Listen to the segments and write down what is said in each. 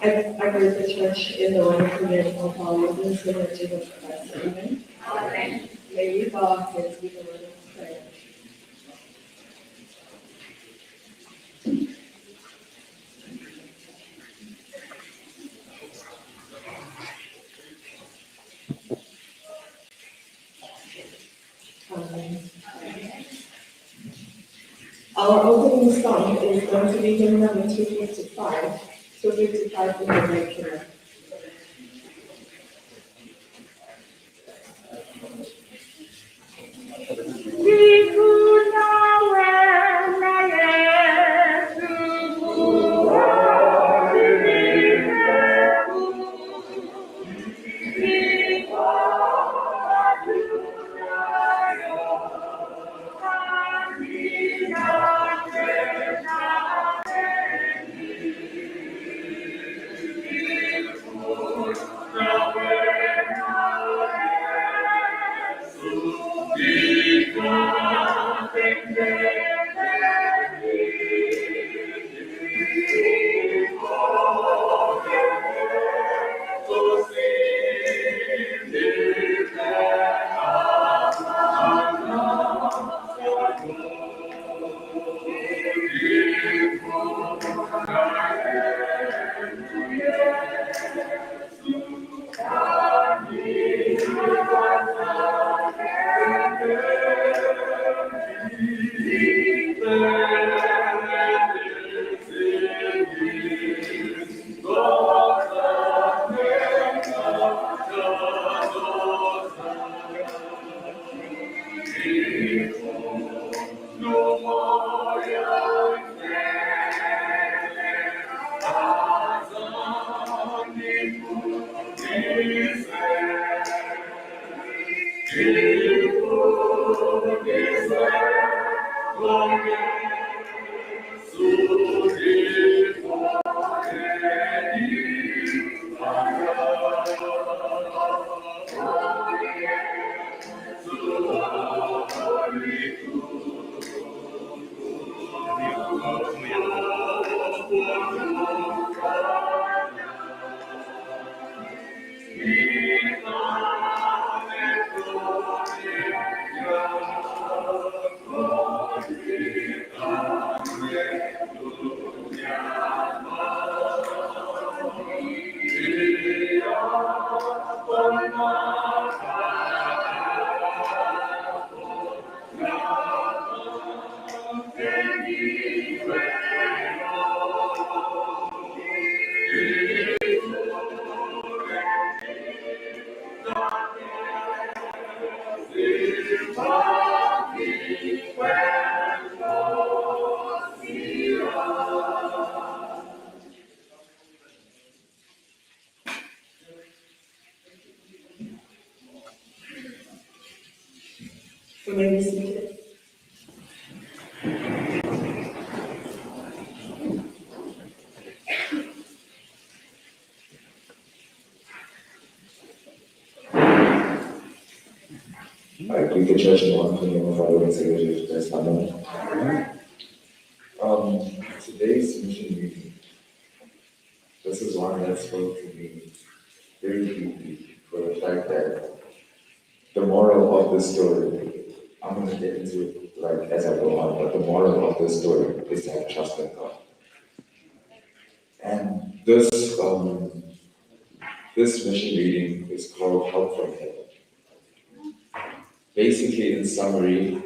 I believe the church in the wonderful name of our Lord and Savior Jesus Christ. Amen. Amen. May we bow our heads with a word of prayer. Amen. Our opening song is going to be hymn number 255. 255 in the regular. You may be seated. I greet the church in the wonderful name of our Lord and Savior Jesus Christ. Amen. Today's mission meeting, this is one that spoke to me very deeply for the fact that the moral of this story, I'm going to get into it like as I go on, but the moral of this story is to have trust in God. And this mission reading is called Help from Heaven. Basically, in summary,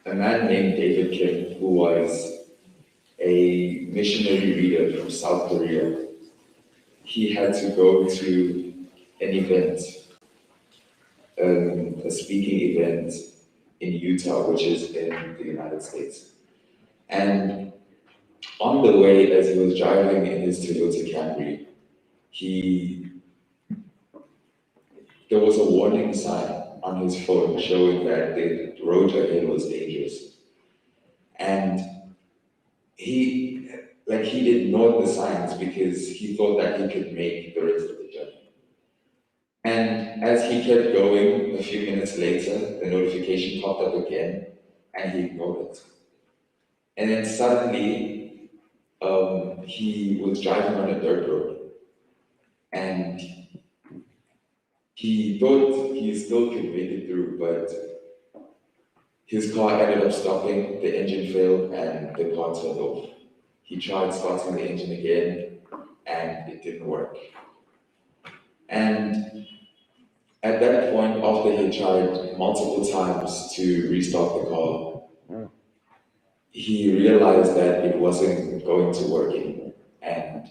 a man named David Kim, who was a missionary leader from South Korea, he had to go to an event, a speaking event in Utah, which is in the United States. And on the way, as he was driving in his Toyota Camry, there was a warning sign on his phone showing that the road ahead was dangerous. And he ignored the signs because he thought that he could make the rest of the journey. And as he kept going, a few minutes later, the notification popped up again, and he ignored it. And then suddenly, he was driving on a dirt road, and he thought he still could make it through, but his car ended up stopping, the engine failed, and the car turned off. He tried starting the engine again, and it didn't work. And at that point, after he tried multiple times to restart the car, he realized that it wasn't going to work anymore. And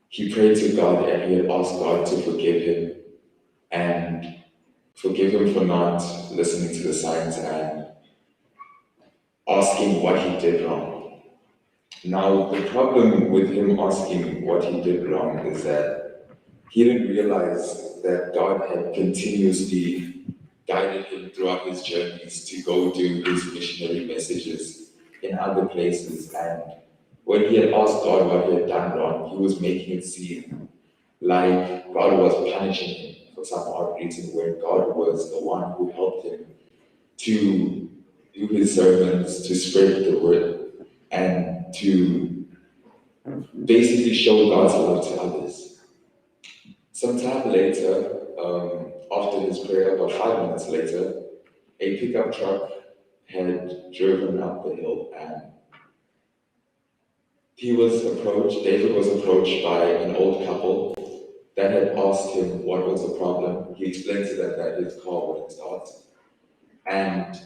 he prayed to God and he had asked God to forgive him and forgive him for not listening to the signs and asking what he did wrong. Now, the problem with him asking what he did wrong is that he didn't realize that God had continuously guided him throughout his journeys to go do his missionary messages in other places. And when he had asked God what he had done wrong, he was making it seem like God was punishing him for some odd reason, when God was the one who helped him to do his sermons, to spread the word, and to basically show God's love to others. Sometime later, after his prayer, about 5 minutes later, a pickup truck had driven up the hill, and David was approached by an old couple that had asked him what was the problem. He explained to them that his car wouldn't start, and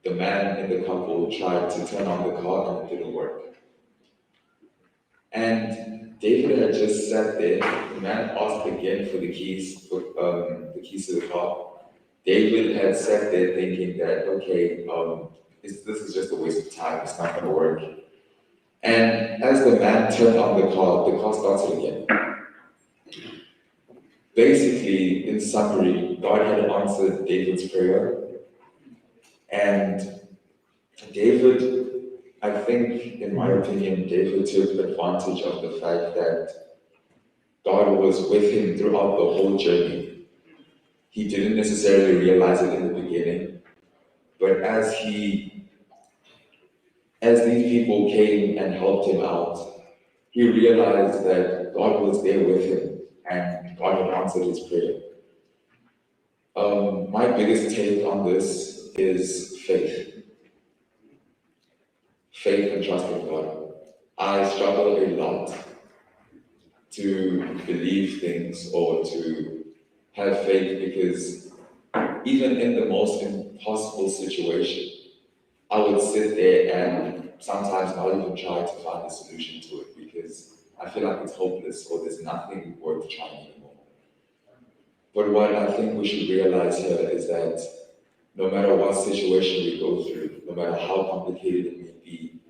the man in the couple tried to turn on the car and it didn't work. And David had just sat there. The man asked again for the keys to the car. David had sat there thinking that, okay, this is just a waste of time. It's not going to work. And as the man turned on the car started again. Basically, in summary, God had answered David's prayer, and David, I think, in my opinion, David took advantage of the fact that God was with him throughout the whole journey. He didn't necessarily realize it in the beginning, but as these people came and helped him out, he realized that God was there with him and God had answered his prayer. My biggest take on this is faith. Faith and trust in God. I struggle a lot to believe things or to have faith because even in the most impossible situation, I would sit there and sometimes not even try to find a solution to it because I feel like it's hopeless or there's nothing worth trying anymore. But what I think we should realize here is that no matter what situation we go through, no matter how complicated it may be,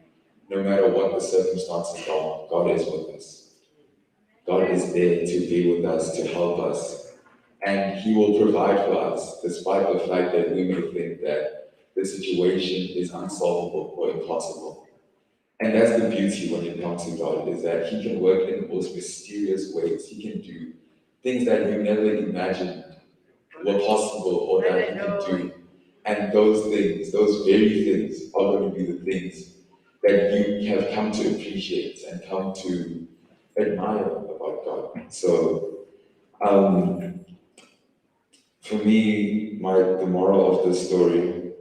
no matter what the circumstances are, God is with us. God is there to be with us, to help us, and He will provide for us, despite the fact that we may think that the situation is unsolvable or impossible. And that's the beauty when it comes to God, is that He can work in the most mysterious ways. He can do things that you never imagined were possible or that He can do. And those things, those very things, are going to be the things that you have come to appreciate and come to admire about God. So, for me, the moral of this story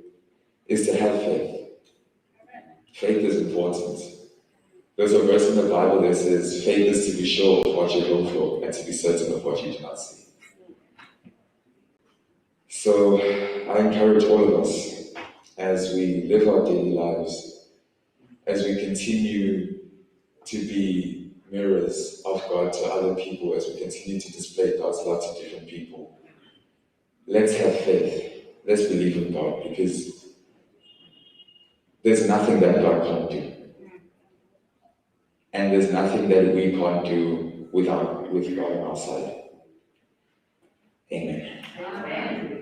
is to have faith. Faith is important. There's a verse in the Bible that says, faith is to be sure of what you hope for and to be certain of what you do not see. So I encourage all of us, as we live our daily lives, as we continue to be mirrors of God to other people, as we continue to display God's love to different people, let's have faith. Let's believe in God, because there's nothing that God can't do. And there's nothing that we can't do with God on our side. Amen. Amen.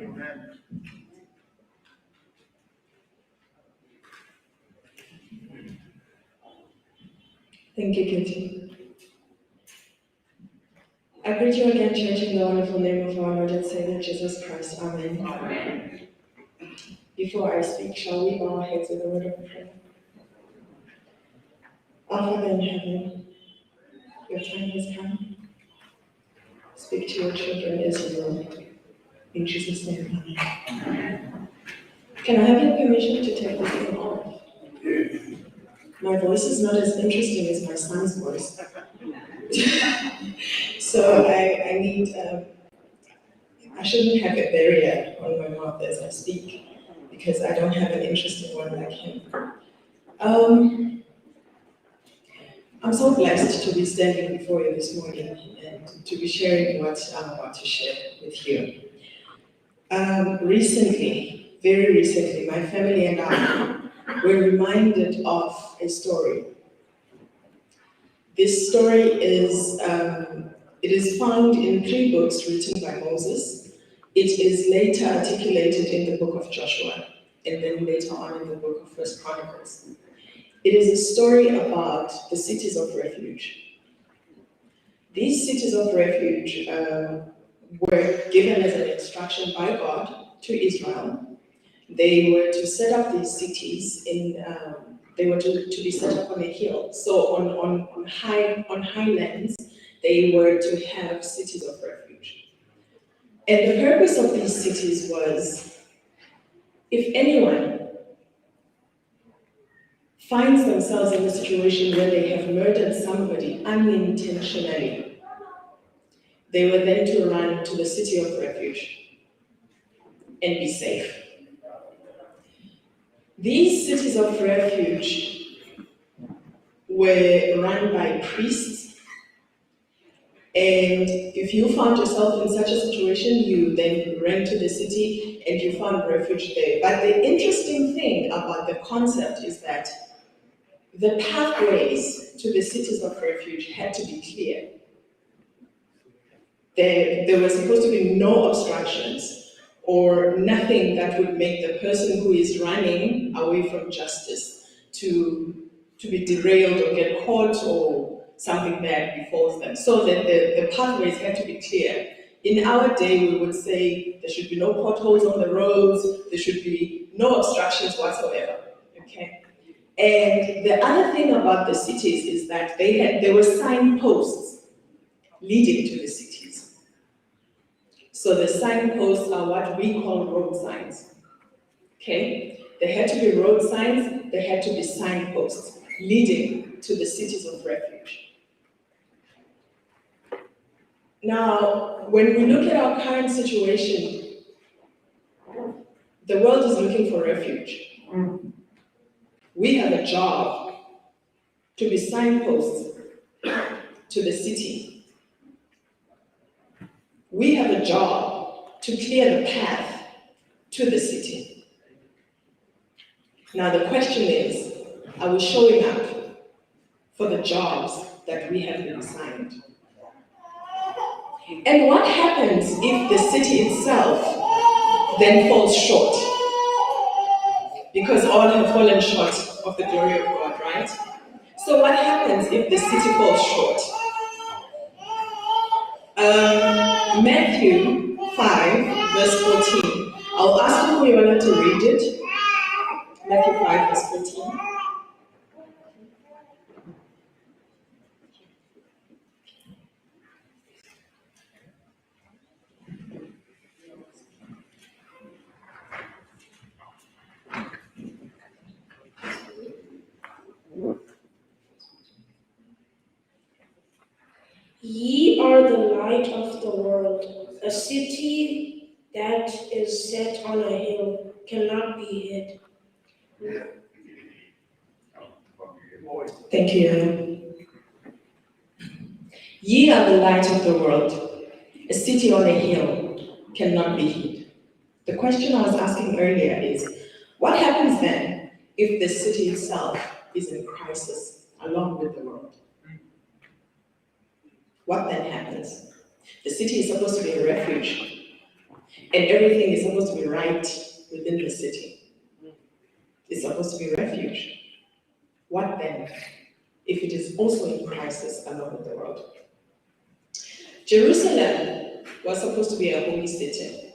Thank you, Kitty. I greet you again, church, in the wonderful name of our Lord and Savior Jesus Christ. Amen. Amen. Before I speak, shall we bow our heads with a word of prayer? Our Father in heaven, your time has come. Speak to your children, Israel. In Jesus' name, amen. Can I have your permission to take this thing off? My voice is not as interesting as my son's voice. So I need, I shouldn't have a barrier on my mouth as I speak, because I don't have an interesting one like him. I'm so blessed to be standing before you this morning and to be sharing what I'm about to share with you. Recently, very recently, my family and I were reminded of a story. This story is, it is found in 3 books written by Moses. It is later articulated in the book of Joshua, and then later on in the book of First Chronicles. It is a story about the cities of refuge. These cities of refuge were given as an instruction by God to Israel. They were to set up these cities they were to be set up on a hill. So on highlands, they were to have cities of refuge. And the purpose of these cities was, if anyone finds themselves in a situation where they have murdered somebody unintentionally, they were then to run to the city of refuge and be safe. These cities of refuge were run by priests, and if you found yourself in such a situation, you then ran to the city and you found refuge there. But the interesting thing about the concept is that the pathways to the cities of refuge had to be clear. There were supposed to be no obstructions or nothing that would make the person who is running away from justice to be derailed or get caught or something bad befalls them. So that the pathways had to be clear. In our day, we would say there should be no potholes on the roads, there should be no obstructions whatsoever, okay? And the other thing about the cities is that there were signposts leading to the cities. So the signposts are what we call road signs, okay? There had to be road signs, there had to be signposts leading to the cities of refuge. Now, when we look at our current situation, the world is looking for refuge. We have a job to be signposts to the city. We have a job to clear the path to the city. Now the question is, are we showing up for the jobs that we have been assigned? And what happens if the city itself then falls short? Because all have fallen short of the glory of God, right? So what happens if the city falls short? Matthew 5, verse 14. I'll ask you, Yola, to read it. Matthew 5, verse 14. Ye are the light of the world. A city that is set on a hill cannot be hid. Thank you, Yola. Ye are the light of the world. A city on a hill cannot be hid. The question I was asking earlier is, what happens then if the city itself is in crisis along with the world? What then happens? The city is supposed to be a refuge, and everything is supposed to be right within the city. It's supposed to be a refuge. What then if it is also in crisis along with the world. Jerusalem was supposed to be a holy city.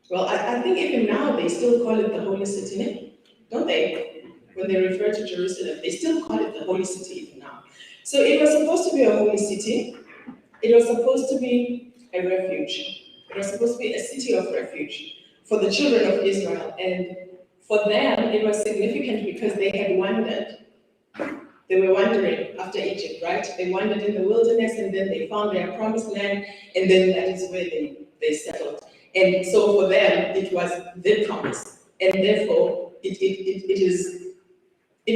Well, I think even now they still call it the holy city, don't they? When they refer to Jerusalem, they still call it the holy city even now. So it was supposed to be a holy city. It was supposed to be a refuge. It was supposed to be a city of refuge for the children of Israel. And for them, it was significant because they had wandered. They were wandering after Egypt, right? They wandered in the wilderness and then they found their promised land, and then that is where they settled. And so for them, it was the promise. And therefore, it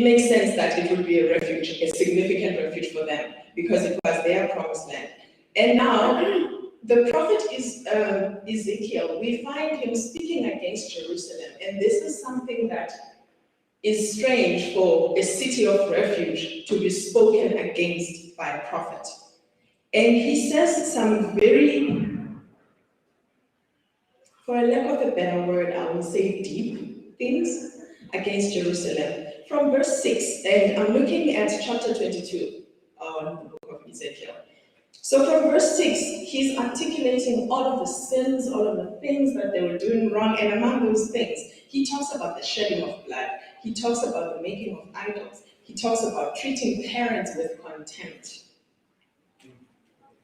makes sense that it would be a refuge, a significant refuge for them, because it was their promised land. And now, the prophet is Ezekiel. We find him speaking against Jerusalem, and this is something that is strange for a city of refuge to be spoken against by a prophet. And he says some very, for a lack of a better word, I would say deep things against Jerusalem. From verse 6, and I'm looking at chapter 22 of the book of Ezekiel. So from verse 6, he's articulating all of the sins, all of the things that they were doing wrong, and among those things, he talks about the shedding of blood. He talks about the making of idols. He talks about treating parents with contempt.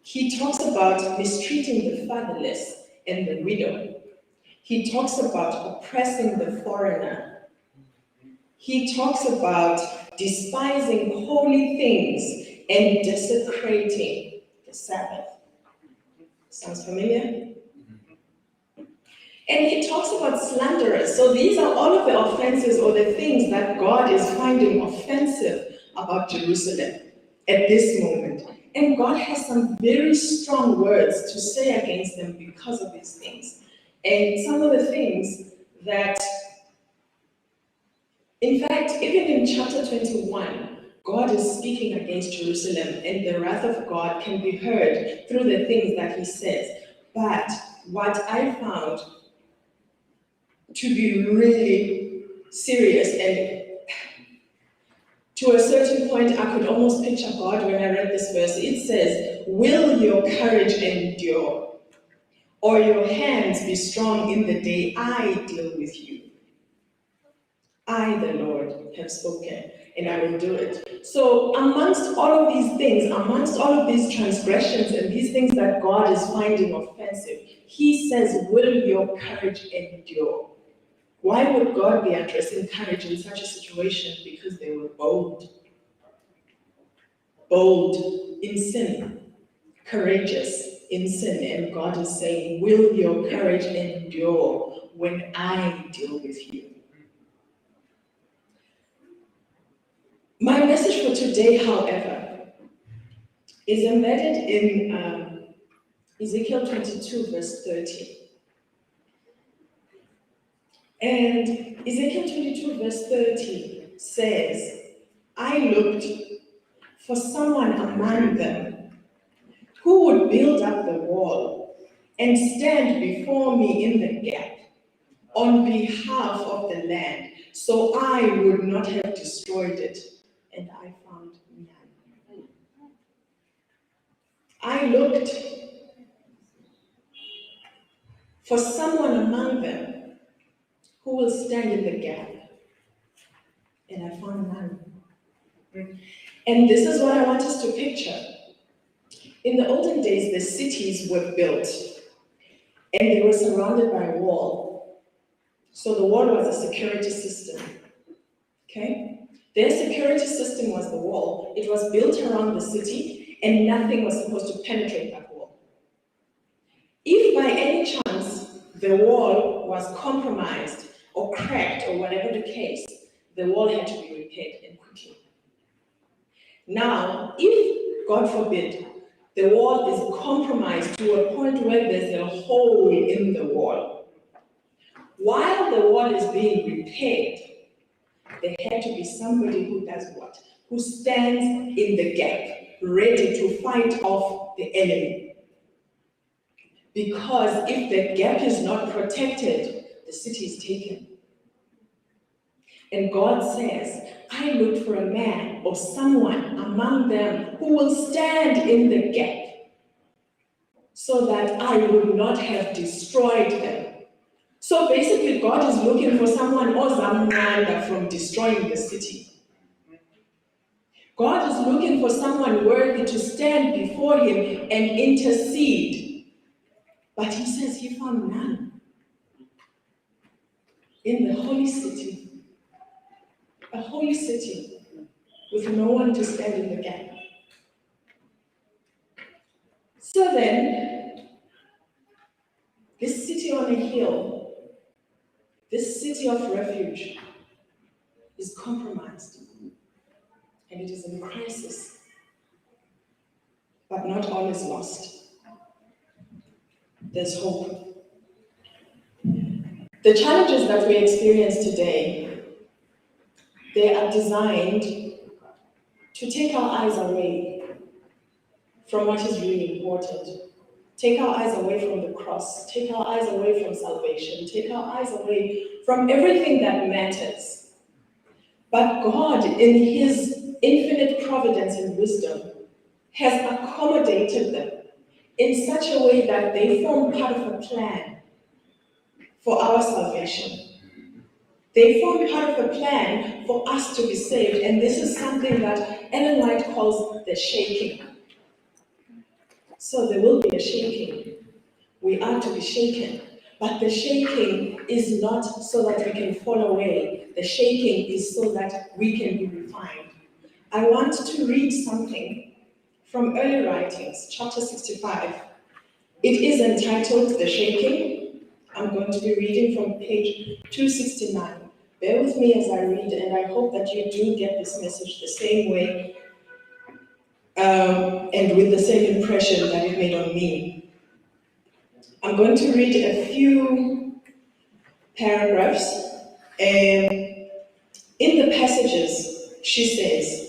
He talks about mistreating the fatherless and the widow. He talks about oppressing the foreigner. He talks about despising holy things and desecrating the Sabbath. Sounds familiar? And he talks about slanderers. So these are all of the offenses or the things that God is finding offensive about Jerusalem at this moment. And God has some very strong words to say against them because of these things. And some of the things that, in fact, even in chapter 21, God is speaking against Jerusalem, and the wrath of God can be heard through the things that he says. But what I found to be really serious, and to a certain point, I could almost picture God when I read this verse. It says, "Will your courage endure, or your hands be strong in the day I deal with you? I, the Lord, have spoken, and I will do it." So amongst all of these things, amongst all of these transgressions and these things that God is finding offensive, he says, "Will your courage endure?" Why would God be addressing courage in such a situation? Because they were bold. Bold in sin. Courageous in sin. And God is saying, "Will your courage endure when I deal with you?" My message for today, however, is embedded in Ezekiel 22, verse 30. And Ezekiel 22, verse 30 says, "I looked for someone among them who would build up the wall and stand before me in the gap on behalf of the land, so I would not have destroyed it. And I found none." I looked for someone among them who will stand in the gap, and I found none. And this is what I want us to picture. In the olden days, the cities were built, and they were surrounded by a wall. So the wall was a security system, okay? Their security system was the wall. It was built around the city, and nothing was supposed to penetrate that wall. If by any chance the wall was compromised or cracked or whatever the case, the wall had to be repaired, and quickly. Now, if, God forbid, the wall is compromised to a point where there's a hole in the wall, while the wall is being repaired, there had to be somebody who does what? Who stands in the gap, ready to fight off the enemy. Because if the gap is not protected, the city is taken. And God says, I looked for a man or someone among them who will stand in the gap so that I would not have destroyed them. So basically, God is looking for someone ozamnanda from destroying the city. God is looking for someone worthy to stand before him and intercede. But he says he found none in the holy city. A holy city with no one to stand in the gap. So then, this city on a hill, this city of refuge, is compromised and it is in crisis, but not all is lost. There's hope. The challenges that we experience today, they are designed to take our eyes away from what is really important. Take our eyes away from the cross. Take our eyes away from salvation. Take our eyes away from everything that matters. But God, in his infinite providence and wisdom, has accommodated them in such a way that they form part of a plan for our salvation. They form part of a plan for us to be saved, and this is something that Ellen White calls the shaking. So there will be a shaking. We are to be shaken, but the shaking is not so that we can fall away. The shaking is so that we can be refined. I want to read something from Early Writings, chapter 65. It is entitled The Shaking. I'm going to be reading from page 269. Bear with me as I read, and I hope that you do get this message the same way and with the same impression that it made on me. I'm going to read a few paragraphs. In the passages, she says,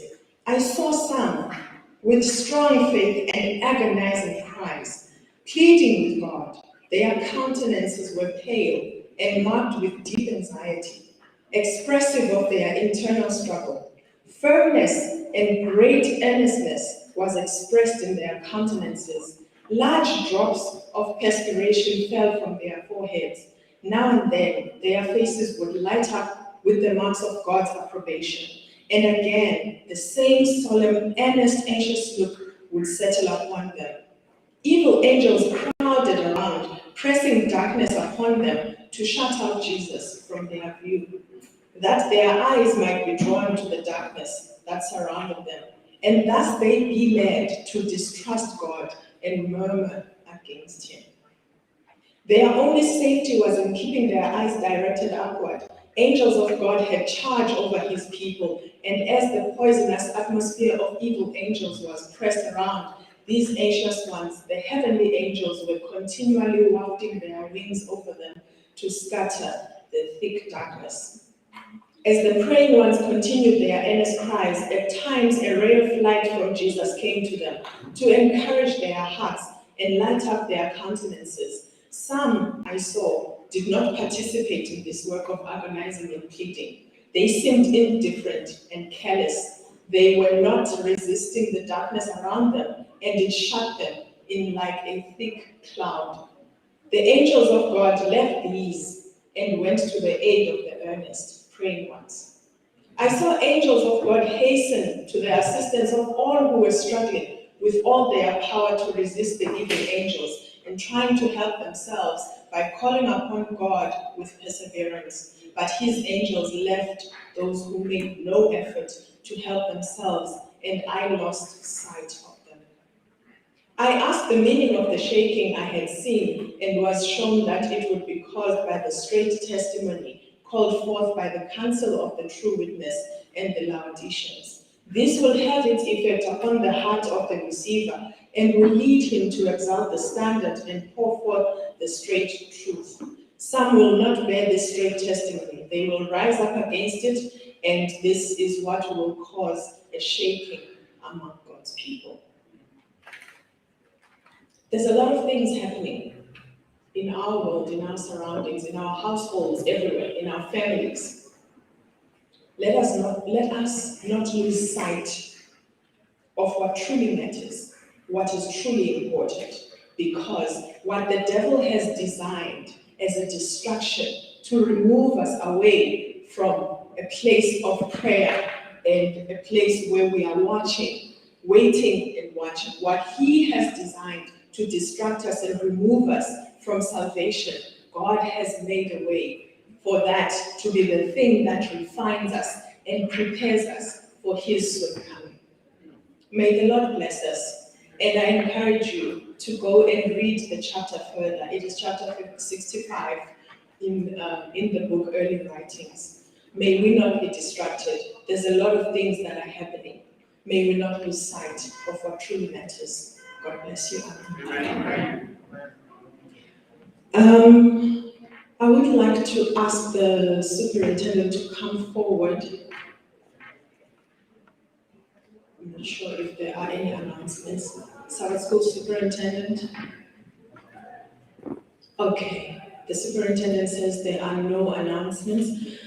I saw some with strong faith and agonizing cries, pleading with God. Their countenances were pale and marked with deep anxiety, expressive of their internal struggle. Firmness and great earnestness was expressed in their countenances. Large drops of perspiration fell from their foreheads. Now and then, their faces would light up with the marks of God's approbation. And again, the same solemn, earnest, anxious look would settle upon them. Evil angels crowded around, pressing darkness upon them to shut out Jesus from their view, that their eyes might be drawn to the darkness that surrounded them, and thus they be led to distrust God and murmur against him. Their only safety was in keeping their eyes directed upward. Angels of God had charge over his people, and as the poisonous atmosphere of evil angels was pressed around these anxious ones, the heavenly angels were continually wafting their wings over them to scatter the thick darkness. As the praying ones continued their earnest cries, at times a ray of light from Jesus came to them to encourage their hearts and light up their countenances. Some, I saw, did not participate in this work of agonizing and pleading. They seemed indifferent and careless. They were not resisting the darkness around them, and it shut them in like a thick cloud. The angels of God left these and went to the aid of the earnest, praying ones. I saw angels of God hasten to the assistance of all who were struggling with all their power to resist the evil angels and trying to help themselves by calling upon God with perseverance. But his angels left those who made no effort to help themselves, and I lost sight of them. I asked the meaning of the shaking I had seen, and was shown that it would be caused by the straight testimony called forth by the counsel of the true witness and the Laodiceans. This will have its effect upon the heart of the receiver and will lead him to exalt the standard and pour forth the straight truth. Some will not bear this straight testimony. They will rise up against it, and this is what will cause a shaking among God's people. There's a lot of things happening in our world, in our surroundings, in our households, everywhere, in our families. let us not lose sight of what truly matters, what is truly important, because what the devil has designed as a distraction to remove us away from a place of prayer and a place where we are watching, waiting and watching, what he has designed to distract us and remove us from salvation, God has made a way for that to be the thing that refines us and prepares us for his soon coming. May the Lord bless us. And I encourage you to go and read the chapter further. It is chapter 65 in the book Early Writings. May we not be distracted. There's a lot of things that are happening. May we not lose sight of what truly matters. God bless you. Amen. I would like to ask the superintendent to come forward. I'm not sure if there are any announcements. Sabbath School Superintendent? Okay, the superintendent says there are no announcements.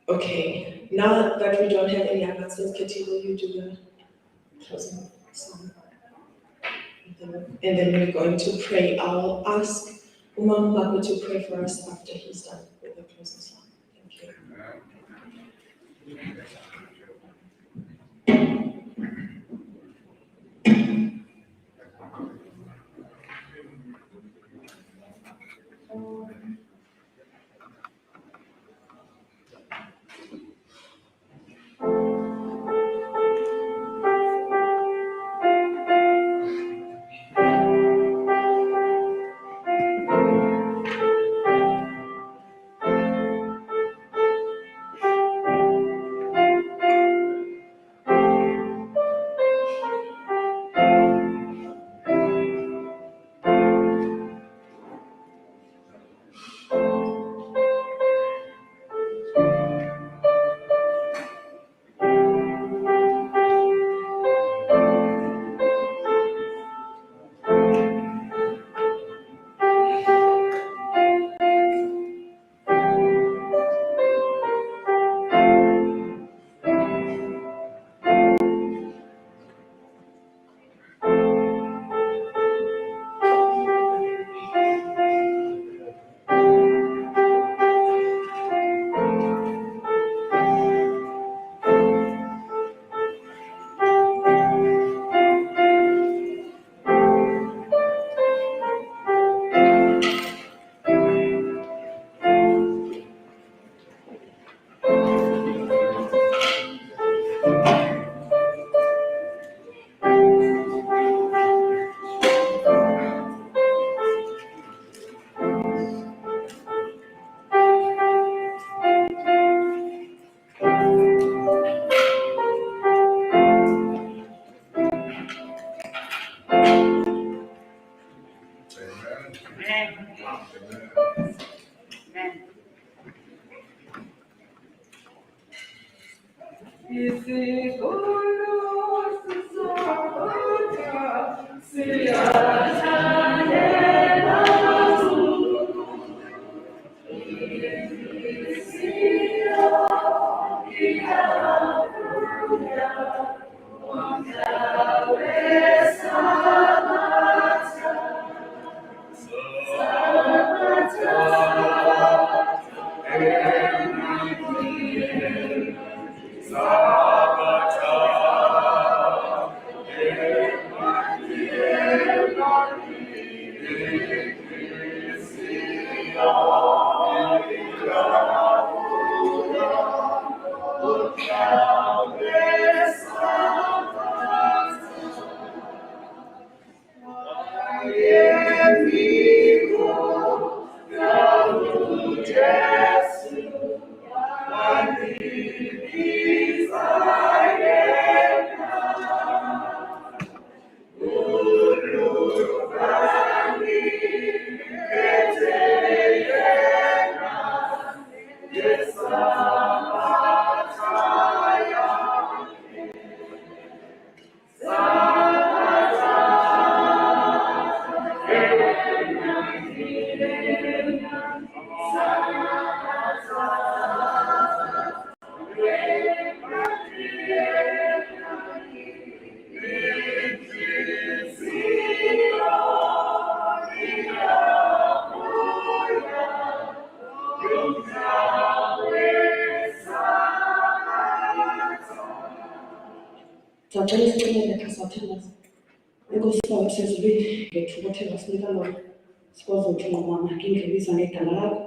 Okay, now that we don't have any announcements, Katie, will you do the closing song? And then we're going to pray. I'll ask Umam Baku to pray for us after he's done with the closing song. Thank you. Sacela isicimele xesathandaza. Enkosi Baba sezulwini ngethukothelo sinika lona. Sikwazi ukuthi mama ngindlulisa ngegama lakho.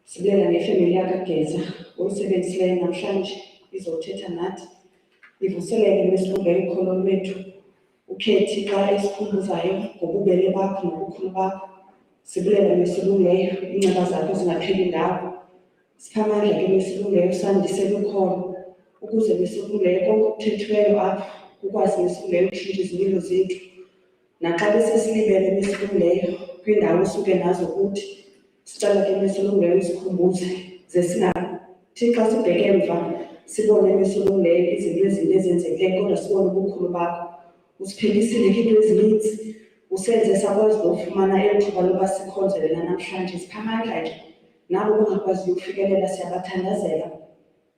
Sibulela ngefemeli yakageza oyisebenzisileyo namhlanje izothetha nathi. Ivuseleke nesilungelo ikholo lwethu. Ukhethi xa esikhumbuzayo ngobubele bakho nobukhulu bakho. Sibulela nesilungeyo inceba zakho zingapheli ndawo. Sipha amandla ke nesilungeyo sandise lukholo ukuze nesilungeyo konke okuthethiweyo apha ukwazi nesilungeyo ukushintsha izimilo zethu. Naxa besesilibele nesilungeyo kwiindawo usuke nazo kuthi sicela ke nesilungeyo usikhumbuze ze singathi xa sibheke emva sibone nesilungeyo izinto ezimbi ezenzekileyo kodwa sibone ubukhulu bakho. Usiphelisile ke into ezininzi usenze sakwazi nofumana eli thuba loba sikhonzelela namhlanje. Sipha amandla ke nabo bangakwaziyo ukufikelela siyabathandazela.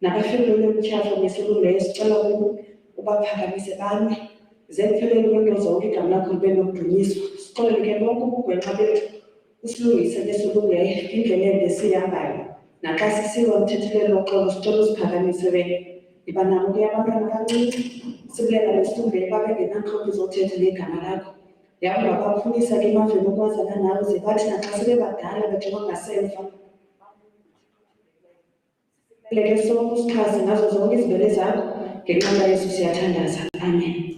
Nabafikelele umtyhafa nesilungeyo sicela ubaphakamise bami ze kuphelele kwento zonke igama lakho libe nokudunyiswa. Sixolele ke bonke ubugwenxa bethu usilungise nesilungeyo indlela ende esihambayo. Naxa sisiwa umthethelo loxolo sicela usiphakamise wena. Iba nabo ke abantwana abancinci sibulela nesilungeyo babengenantloko zothetha ngegama lakho. Yabo babaphumisa ke emaveni okwazana nawe ze bathi naxa sebebadala bejonga ngasemva leke sonke usichaze ngazo zonke izibele zakho ngenxa kaYesu siyathandaza. Amen.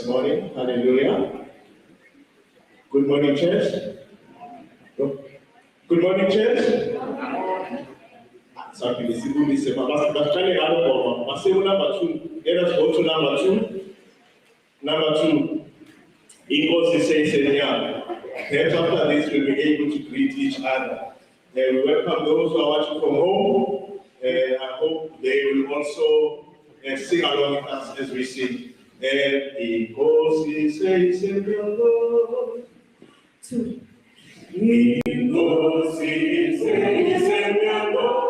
this morning. Hallelujah. Good morning, church. Good morning, church. Sorry, this is number two. Let us go to number two. Number two. Equals the same here. Perhaps after this, we'll be able to greet each other. We welcome those who are watching from home. I hope they will also sing along with us as we sing. Equals the same Lord. Two. Equals the same Lord.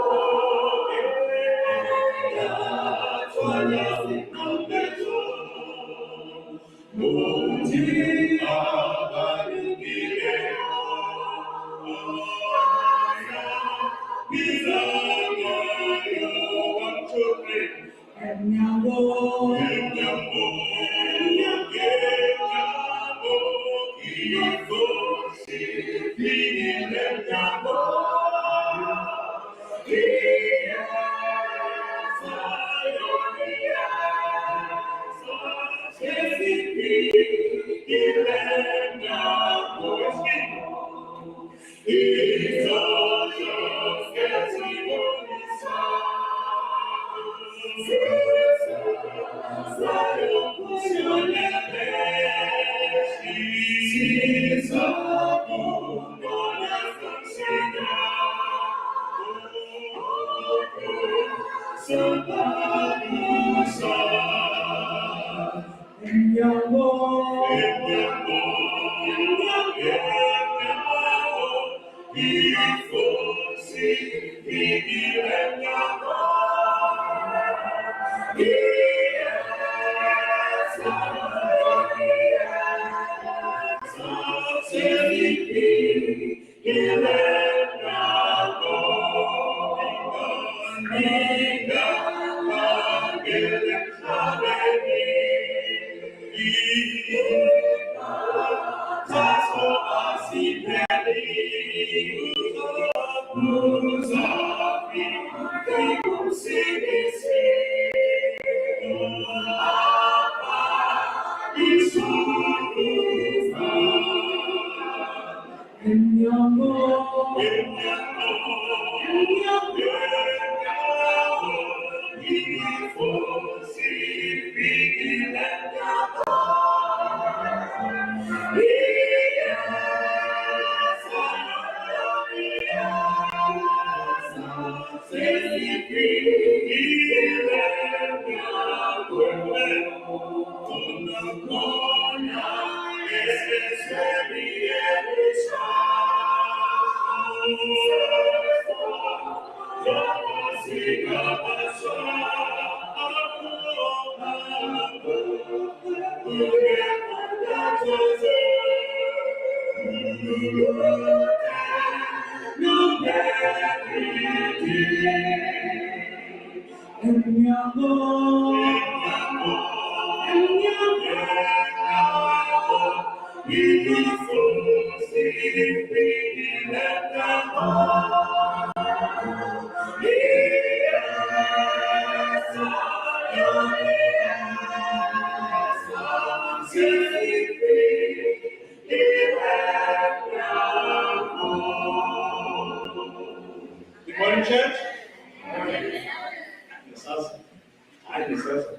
Good morning, church.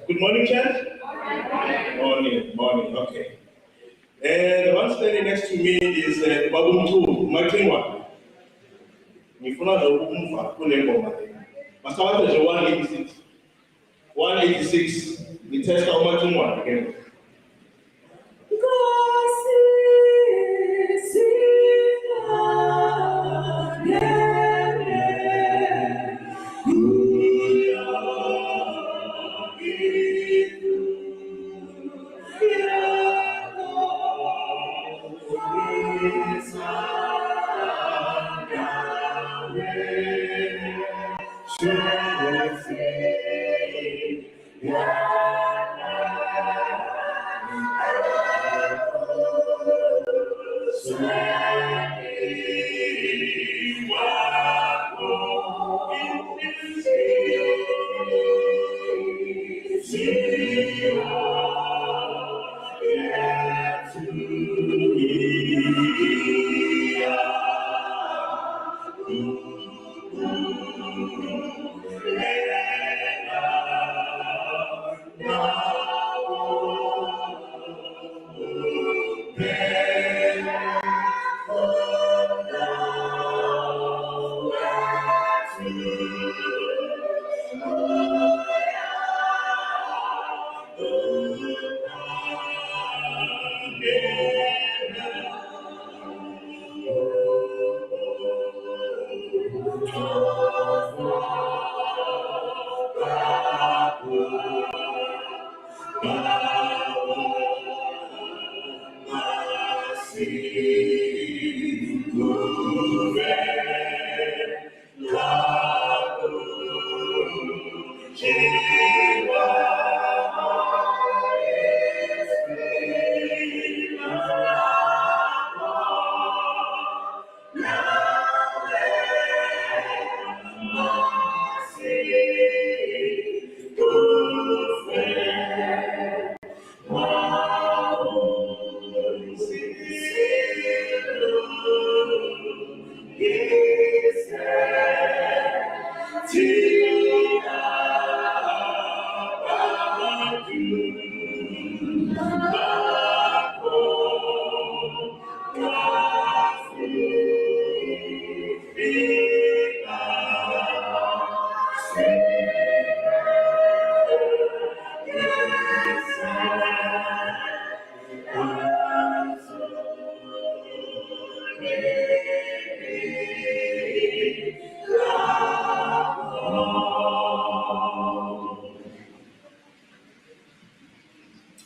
Good morning, church. Morning. Okay. And the one standing next to me is Babumtu Makinwa. Nifuna the Umfa Kulengoma. Masawata is 186. 186. We test how much one again.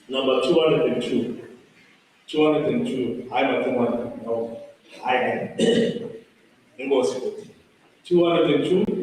Number 202. 202. I'm at the one. No, I am. Impossible. 202.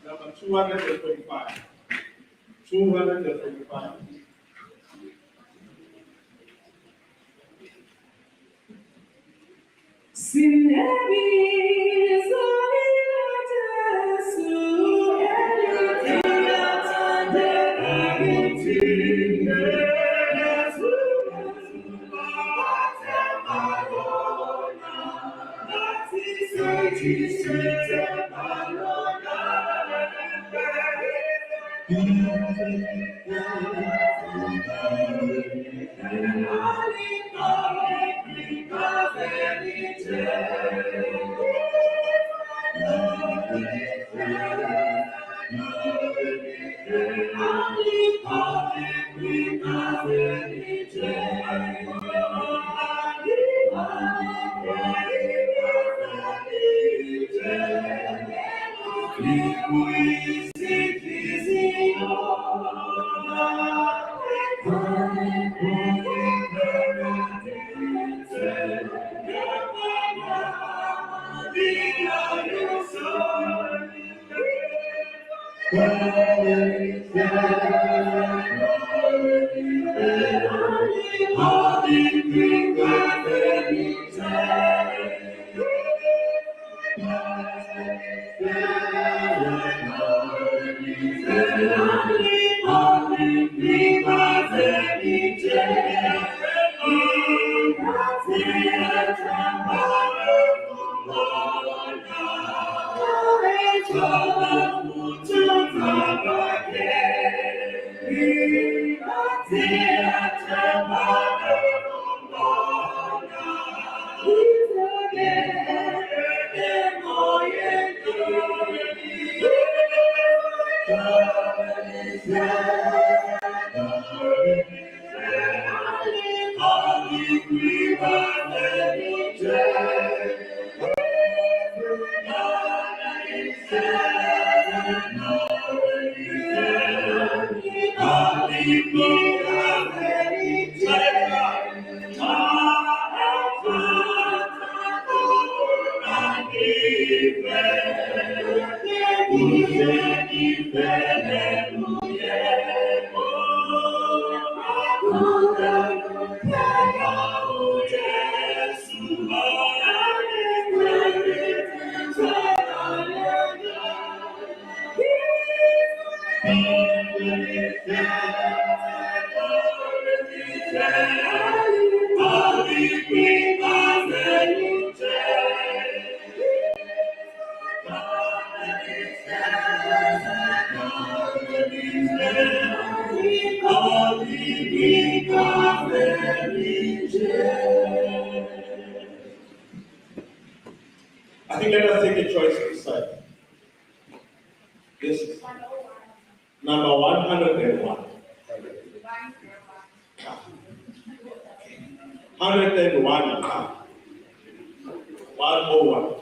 Number 225. 225. I think let us take a choice to decide. This is number 101. 101. 101.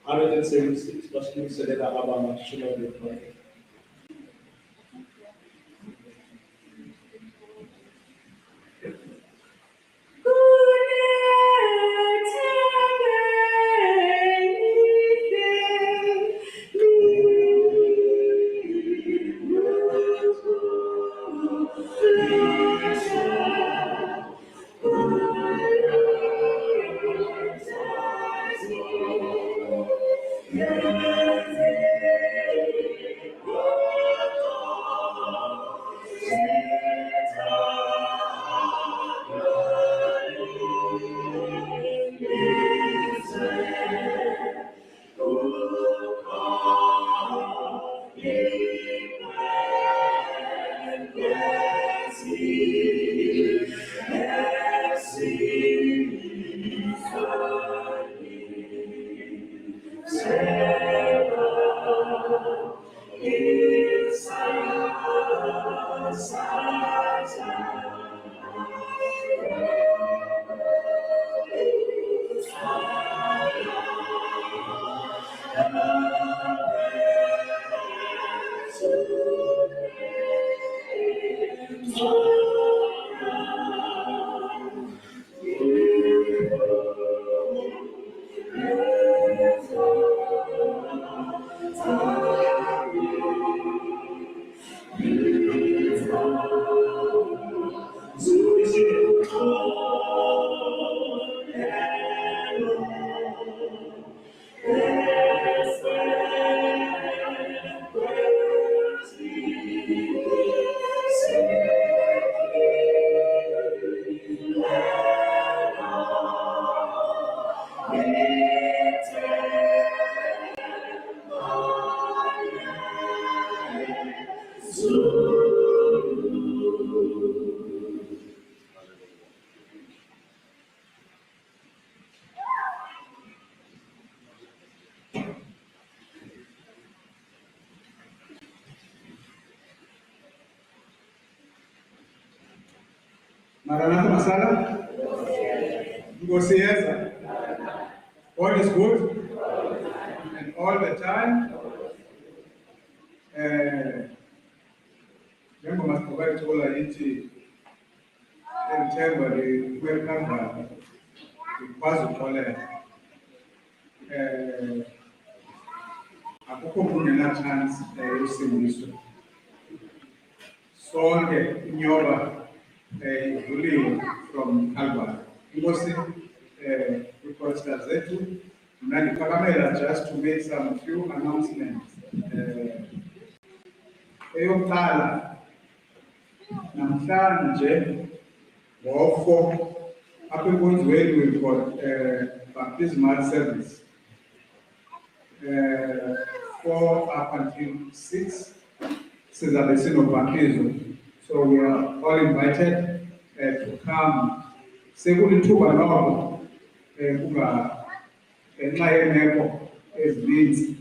176, Pastor Selena Abama, Shimon, Maranatha Masala. Ngosiyeza. God is good. And all the time. Jambo masipokali tola nchi emthemba likwekamba ikwazi ukholeka. Akukho umuntu enachance yosindiswa. Sonke inyoba ivuliwe from Calvary. Inkosi kwikhostas zethu mna ndiphakamela just to make some few announcements. Eyokuqala namhlanje ngo-4 apha enkonzweni we've got baptismal service. 4 up until 6 sizabe sinobhaptizo. So we are all invited to come. Sekulithuba noko ngenxa yeemeko ezininzi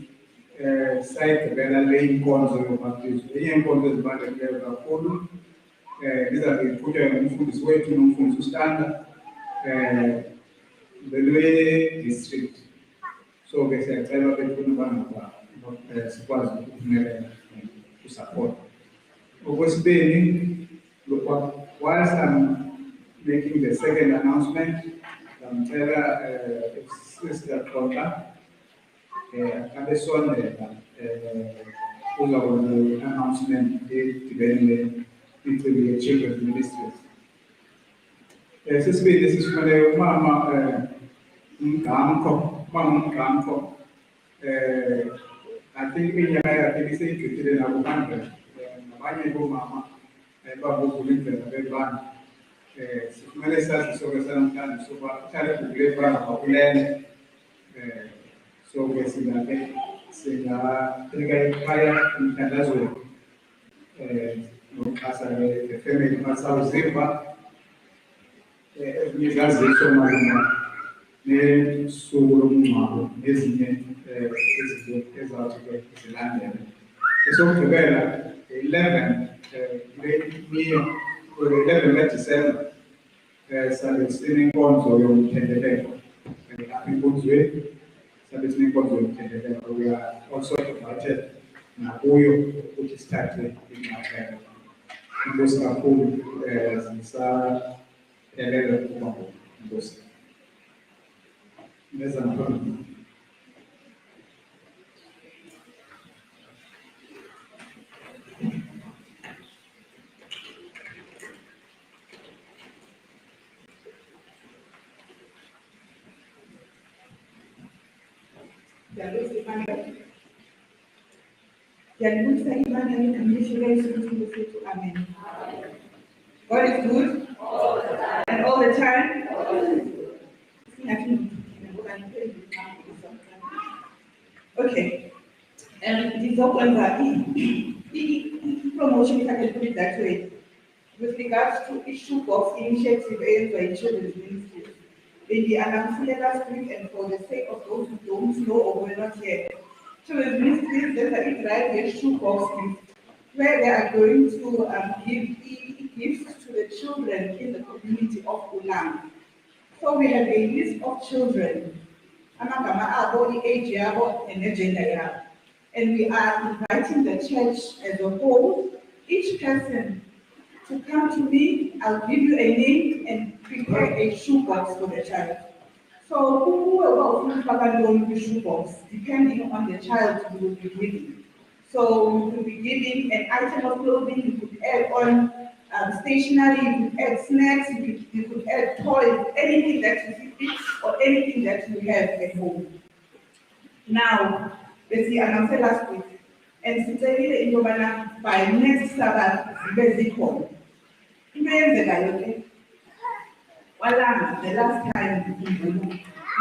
sayigqibela le inkonzo yobhaptizo. Enye inkonzo ezibalulekileyo kakhulu izawube iqhutywa ngumfundisi wethu nomfundisi uStanda lwe-district. So ke siyacela bethuna ubangaba sikwazi ukuphumelela usupport. Okwesibini, whilst I'm making the second announcement, ngicela Sister Xhoxa abesondela uzakwenza i-announcement edibene neicebo ye-Children's Ministries. Sesibili sifumene umama uMgqamkho. I think iminyaka yakhe iseyigqithile nabo 100. Nabanye boomama babuvula indlela bebana. Sifumene isaziso ke sanamhlanje sokuba uhlale kule bana kwakulele. So ke singabe singabeka ekhaya emthandazweni nokuxhasa le-family masawuziva ezinye izaziso malunga nesuku lomngcwabo nezinye izinto ezawuthi zilandele. Esokugqibela 11 December sabe sinenkonzo yomthendeleko apha enkonzweni sabe sinenkonzo yomthendeleko. We are also invited nakuyo ukuthi sithathe inxaxheba. Inkosi kakhulu zisaphelele ukuba inkosi. Neza ngaphambi. Yalibuyisa ibandla ngekamishilo yesikhuthulu sethu. Amen. God is good and all the time. Okay. Ndizokwenza i-promotion, if I can put it that way, with regards to issue box initiative by children's ministries. They announced it last week, and for the sake of those who don't know or were not here, children's ministries, there's a drive issue box where they are going to give gifts to the children in the community of Ulam. So we have a list of children, amagama abo, age yabo, and agenda yabo. And we are inviting the church as a whole, each person to come to me. I'll give you a name and prepare a shoebox for the child. So who will go the shoebox, depending on the child you will be giving. So you could be giving an item of clothing, you could add on stationery, you could add snacks, you could add toys, anything that you fit or anything that you have at home. Now, let's see, announced last week, and since by next Sabbath, the last time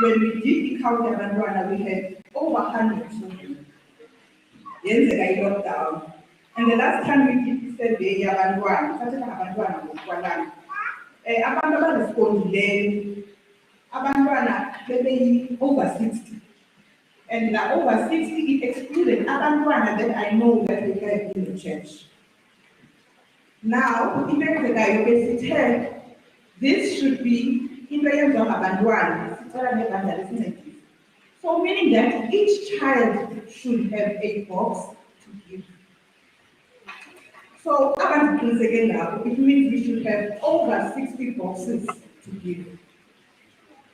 when we did the count of Rwanda, we had over 100 children. Yenzeka i-lockdown. And the last time we did the survey yabantwana, sathatha abantwana ngokwalana. Abantu abarespondileyo, abantwana bebeyi over 60. And over 60, it excluded abantwana that I know that we have in the church. Now, this should be in the hands of abantwana. So meaning that each child should have a box to give. So it means we should have over 60 boxes to give.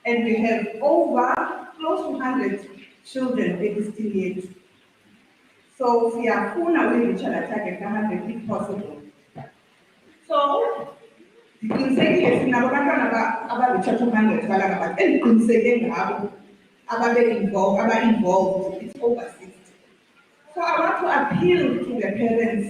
And we have over close to 100 children registered. So we are full now, we reach an attack at 100 if possible. So you can say yes, now about the church of 100, and you can say about involved, it's over 60. So I want to appeal to the parents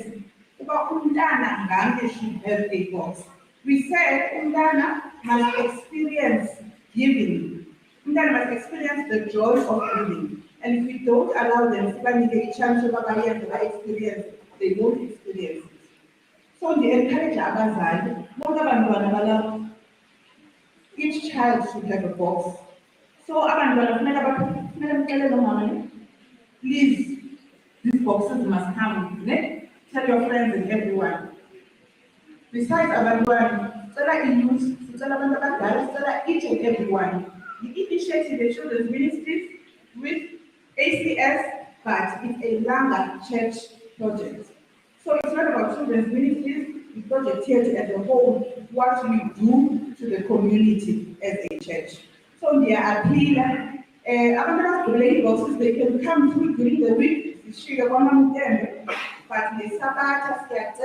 about Umdana should have a box. We said Umdana must experience giving. Umdana must experience the joy of giving. And if we don't allow them to get a chance to experience, they won't experience it. So they encourage Abazai, each child should have a box. So please, these boxes must come. Tell your friends and everyone. Besides everyone, each and everyone. The initiative the children's ministries with ACS, but it's a longer church project. So it's not about children's ministries, we project here as a whole, what we do to the community as a church. So they are appeal, boxes, they can come through during the week, but the Sabbath, at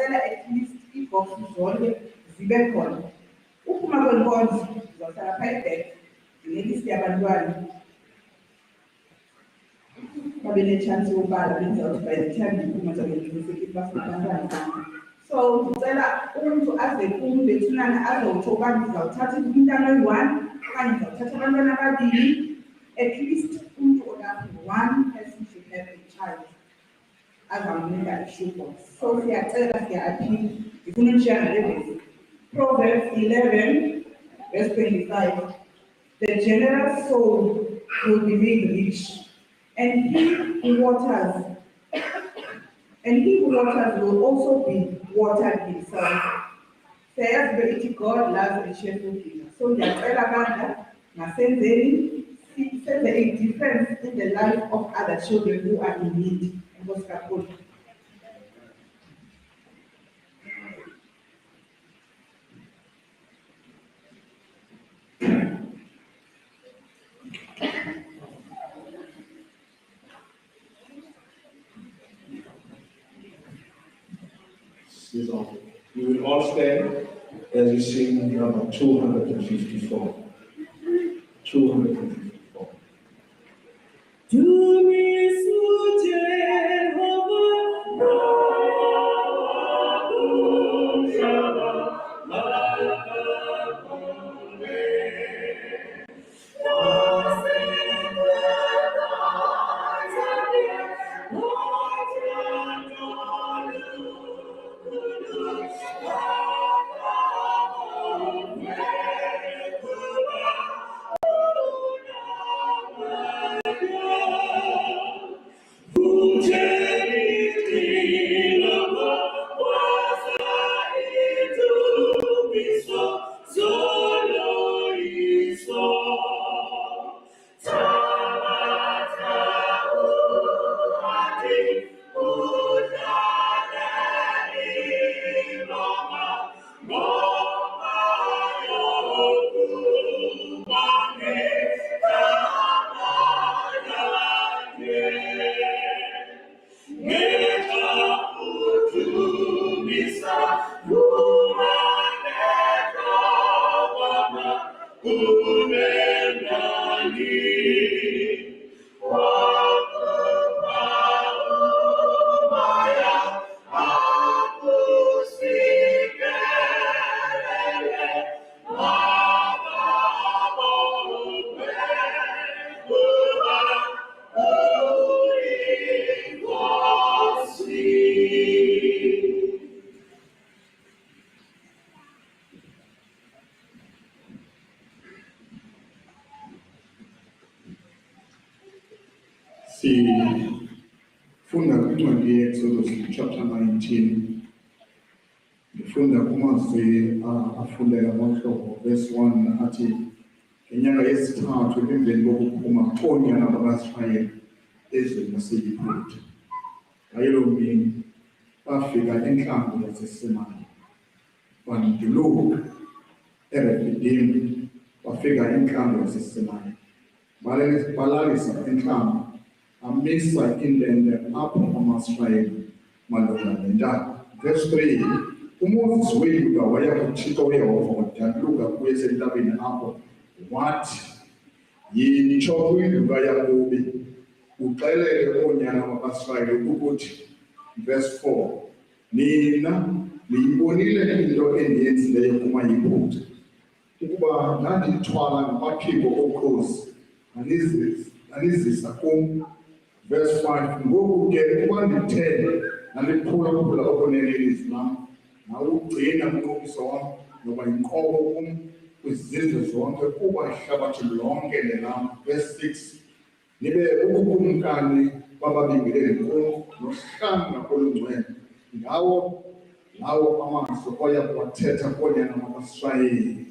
least if boxes only, Zibekon. Ukumagon bonds, what are affected, the ladies, the abandoned. Having a chance to balance out by the time you come to the university. So, tell to ask the room, the two and other October without touching internal one, and at least one person should have a child azamnika i-shoebox. So siyacela siya-appeal, ngifuna ukushiya nalezi. Proverbs 11 verse 25. The generous soul will be made rich, and he who waters will also be watered himself. Says the God loves a cheerful giver. So ngiyacela bandla, masenzeni senze a difference in the life of other children who are in need. Enkosi kakhulu. We will all stand as we sing number 254. 254. Do me so, Sifunda kwincwadi ye-Exodus chapter 19. Ndifunda kumazwi afundeka ngohlobo verse 1 athi ngenyanga yesithathu emveni kokuphuma koonyana bakaIsrayeli ezweni laseYiputa. Ngayelo mini bafika enhlangu yaseSinayi, banduluka eRefidimu, bafika enhlangu yaseSinayi, balalisa enhlangu, amisa indende apho amaIsrayeli malunga nentaba. Verse 3, uMoses wenyuka waya kuThixo uYehova wadanduluka kuye esentabeni apho, wathi, yitsho kwindlu kaYakobi uxelele oonyana bakaIsrayeli ukuthi, verse 4, nina niyibonile into endiyenzileyo kumaYiputa, ukuba ndandithwala ngamaphiko okhozi ndanizisa kum. Verse 5, ngoku ke ukuba ndithe naliphulaphula okunene ilizwi lam, nawugcina umnqobiso wam noba yinkobo kum kwizizwe zonke kuba ihlabathi lonke lelam. Verse 6, nibe ubukumkani bababingeleli kum nohlanga olungcwele, lawo amazwi oya kuwathetha koonyana bakaIsrayeli.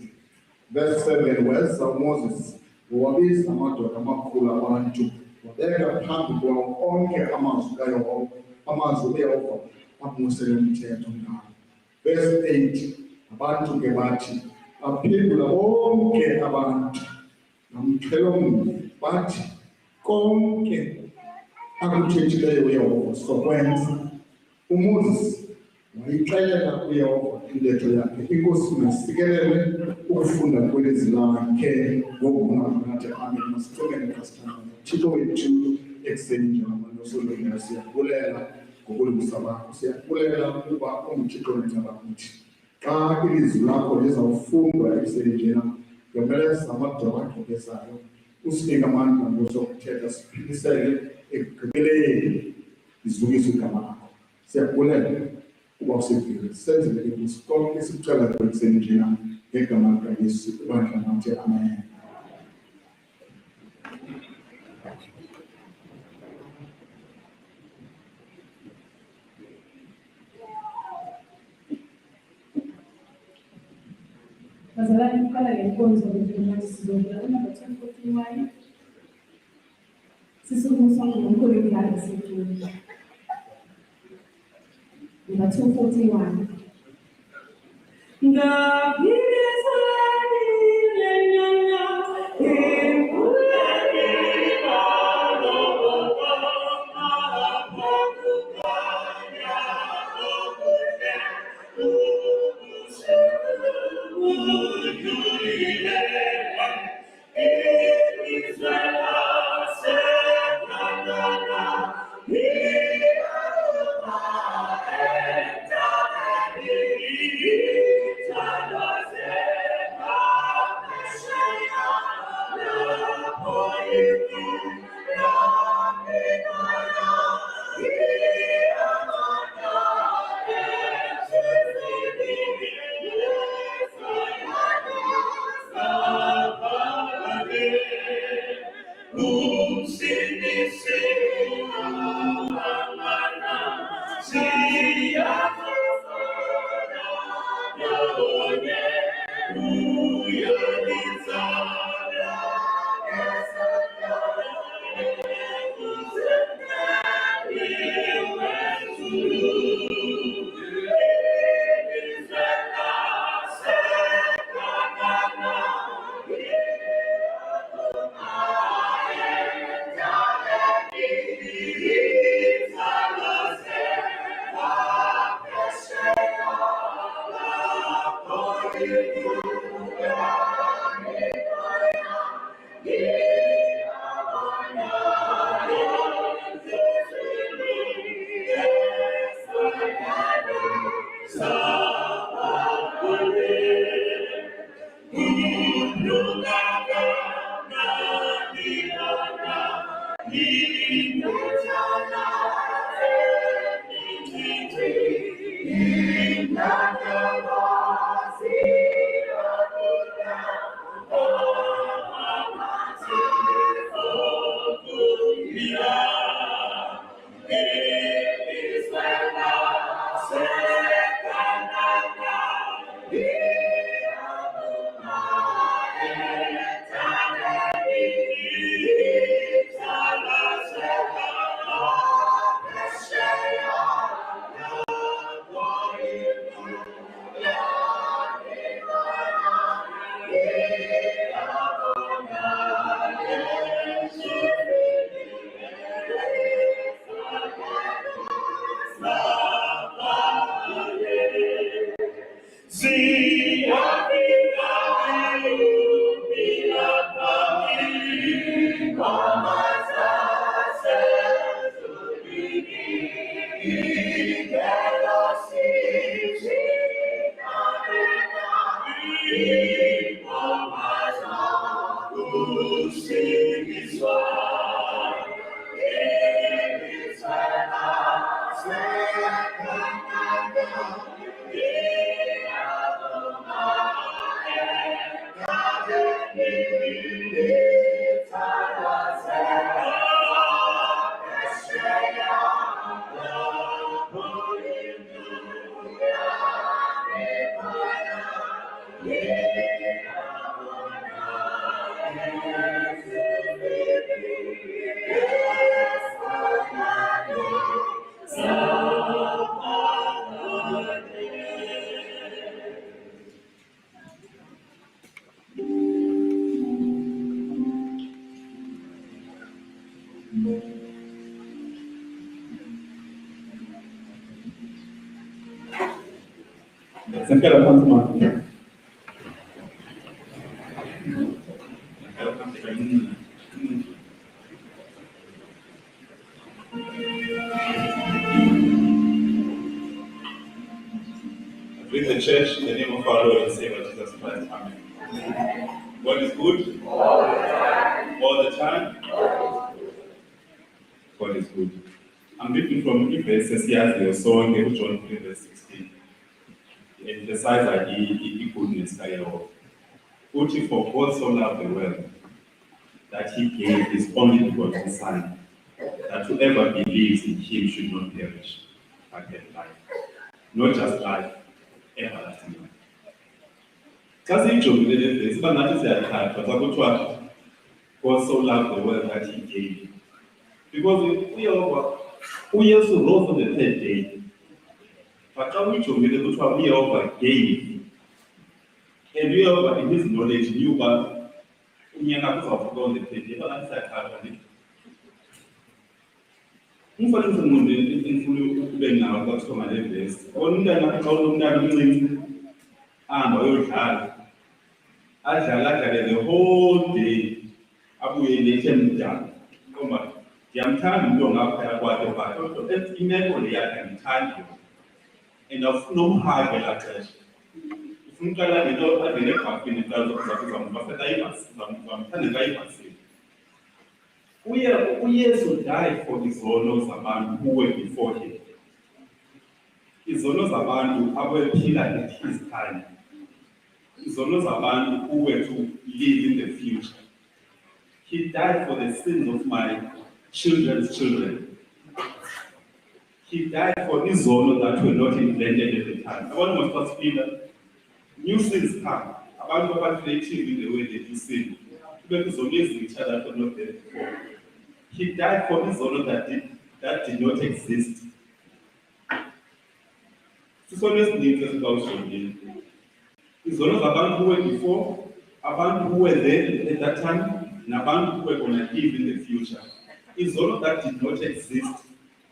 Verse 7, weza uMoses wabiza amadoda amakhulu abantu, wabeka phambi kwawo onke amazwi kaYehova, amazwi uYehova amusele umthetho ngawo. Verse 8, abantu ke bathi, baphendula bonke abantu ngamxhelomnye bathi, konke akuthethileyo uYehova sizokwenza. UMoses wayixelela uYehova intetho yakhe, inkosi masikelele ukufunda kwelizwi lakhe ngokungathi amen. Masicokele kasithandwa. Thixo wethu ekuseni njengamanje solwendlela siyakubulela ngokulungisa bakho, siyakubulela ukuba ungumthixo wentaba kuthi. Xa ilizwi lakho lizawufundwa ekuseni njena, yomeleza amadoda agqokezayo, usinike amandla ngosokuthetha, siphilisele ekugqibeleni lizukise igama lakho. Siyakubulela uba usivile, senzele ukuthi konke esikucela ekuseni njena ngegama likaYesu ebandla nathi amen. Bazalwane kuqala ngenkonzo manje sizovula unamba 1041 sisukumuswa ngomkhulu wengane sethu number 241 Sentela phansi manje. Greet the church in the name of our Lord and Savior Jesus Christ. Amen. God is good. All the time. God is good. I'm reading from verses here, so in John 3, verse 16. It emphasizes that he goodness, which for God so loved the world that he gave his only begotten Son, that whoever believes in him should not perish, but have life. Not just life, everlasting life. Xa siyijongile le vesi uba nathi siyathathwa xa kuthiwa God so loved the world that he gave. Because uYesu rose on the third day. But xa uyijongile kuthiwa uYehova gave, and uYehova in his knowledge knew uba unyaka kuzawuvuka on the third day, uba nathi siyathathwa le. Umfanekiso engqondweni endifuna ube nawo xa kuthiwa ngale vesi, ubona umntana xa unomntana omncinci ahamba ayodlala, adlale the whole day, abuye late emdala. Ngoba ndiyamthanda umntu ongaphaya kwakhe but imeko le yakhe andiyithandi and awufuna umhage laa xesha. Ufuna uqala ngento avele ebhafini eqala uzamthanda kayibhasile. uYesu died for izono zabantu who were before him. Izono zabantu abephila at his time. Izono zabantu who were to live in the future. He died for the sins of my children's children. He died for izono that were not invented at the time. Abantu masiphila, new sins come. Abantu are creative in the way they do sin. Kube izono ezintsha that were not there before. He died for izono that did not exist. Sisono esininzi esikawujongile. Izono zabantu who were before, abantu who were there at that time, nabantu who were going to live in the future. Izono that did not exist.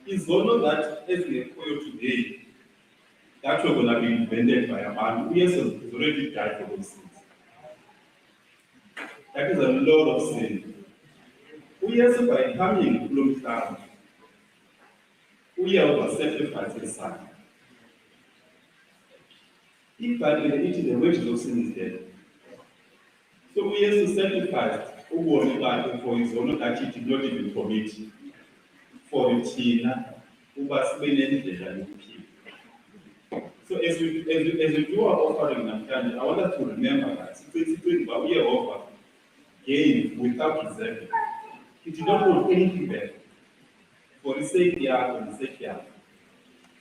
Izono that ezingekhoyo today, that were going to be invented by abantu. Yes, has already died for those sins. That is a lot of sin. Yes, by coming kulo mhlaba, uYehova sacrificed his son. Ibhayibhile ithi the wages of sin is death. So uYesu sacrificed ubomi bakhe for izono that he did not even commit, for thina uba sibe nendlela yokuphila. So as we do our offering namhlanje, I want us to remember that sicinga uba uYehova gave without reserving. He did not want anything back. For the sake of the sake of,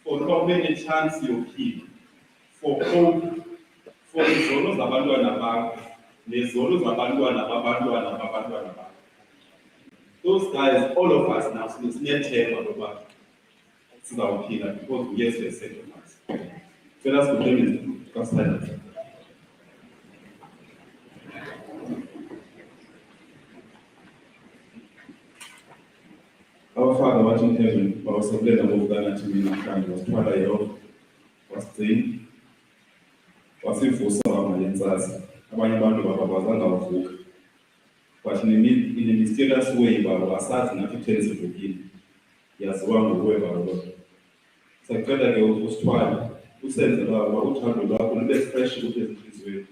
for not many chance you keep, for hope, for the zonos abandoned about, the zonos abandoned about. Those guys, all of us now, it's near term about our killer because we yes, we sacrifice. So that's the thing is constant. Our Father, what in heaven, our supply of Ghana to me, and was Father of was saying, was in for some Malinzas, abanye abantu babazanga bavuka. But in a mysterious way, babasazi nathi uthenzivukile. Yaziwa nguwe baba. Sacela ke usithwala, usenze baba uthando lwakho lube fresh ukuthi ezinhlizweni.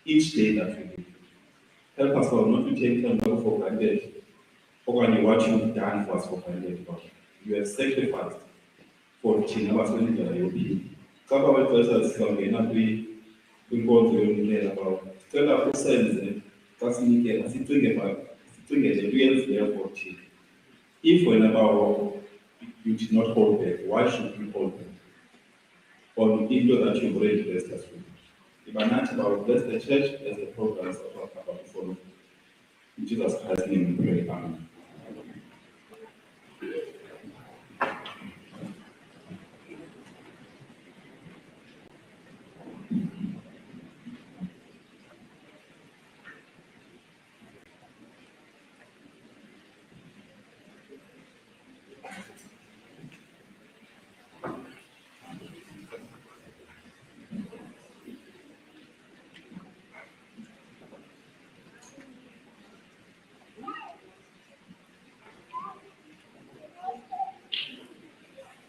Each day that we live. Help us all not to take time for granted. What you've done for us for granted, God. You have sacrificed for thina abasenendlela yophila. Xa kwabexesha sizawungena kwinkonzo yomlela bawo. Sicela usenze xa sinikela sicingele uyenzileyo for thina. If wena bawo you did not hold back, why should we hold back on into that you've already blessed us with? Iba nathi bawo bless the church as the programs that are about to follow. In Jesus Christ's name we pray, amen.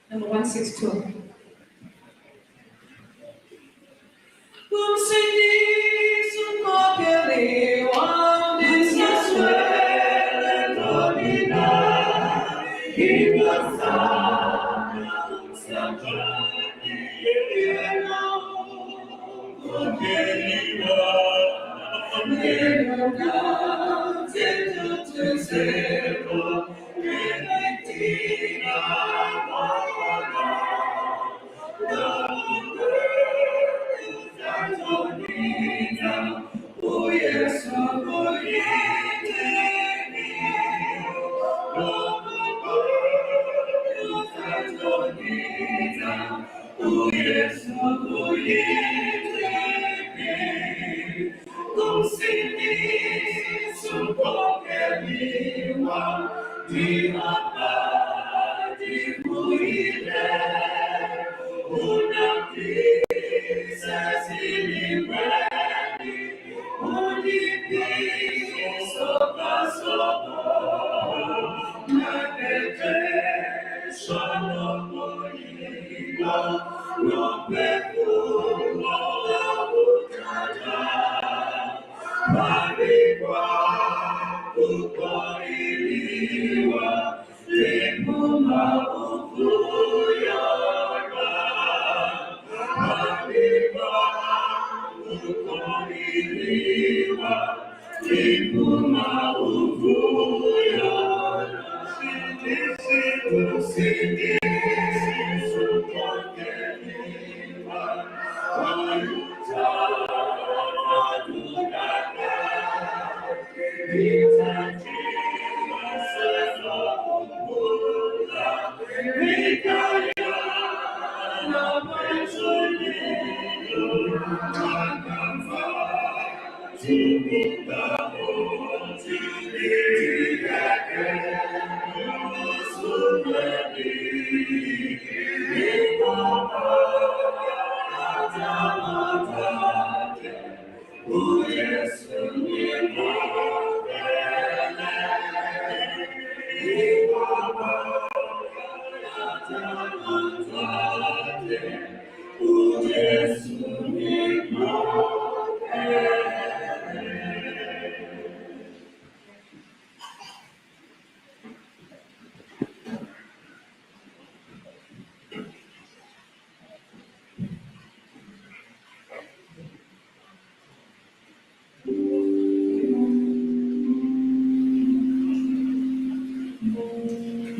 Number 162. Domina,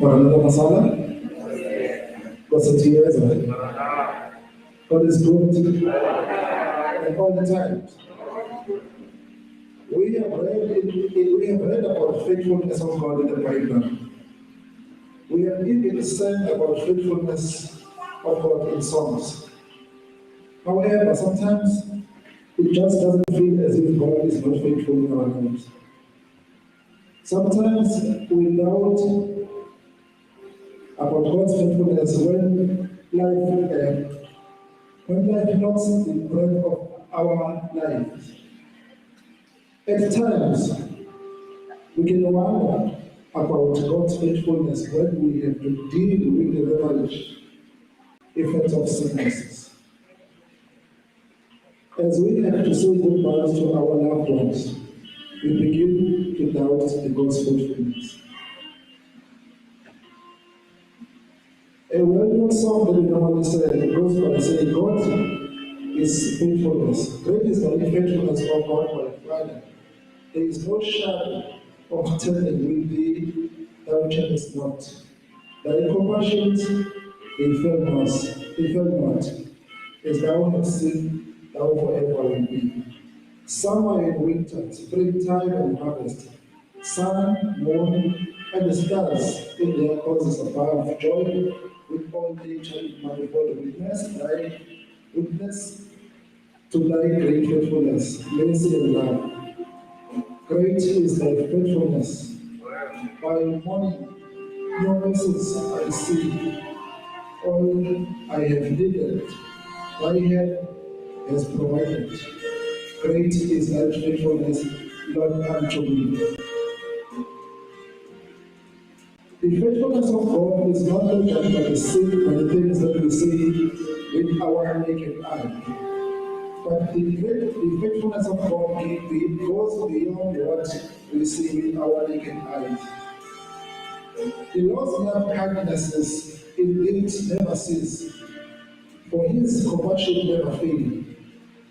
Wanaleta sana wasitiweza. God is good and all the time. We have read about the faithfulness of God in the Bible. We have even said about faithfulness of God in songs. However, sometimes it just doesn't feel as if God is not faithful in our lives. Sometimes we doubt about God's faithfulness when life knocks the breath of our lives. At times, we can wonder about God's faithfulness when we have to deal with the ravage effects of sicknesses. As we have to say goodbyes to our loved ones, we begin to doubt the God's faithfulness. A well-known song that we normally say goes by saying, God is faithfulness. Great is the faithfulness of God, my Father. There is no shadow of turning with thee, thou changest not. Thy compassions, they fail not. As thou hast seen, thou forever will be. Summer and winter, springtime and harvest, sun, moon, and the stars in their courses above, join with all nature in manifold witness to thy great faithfulness, mercy and love. Great is thy faithfulness. By morning, your mercies I see. All I have needed, thy hand has provided. Great is thy faithfulness, Lord, unto me. The faithfulness of God is not looked at by the things that we see with our naked eye. But the faithfulness of God goes beyond what we see with our naked eyes. The Lord's love kindnesses indeed never cease, for his compassion never fail.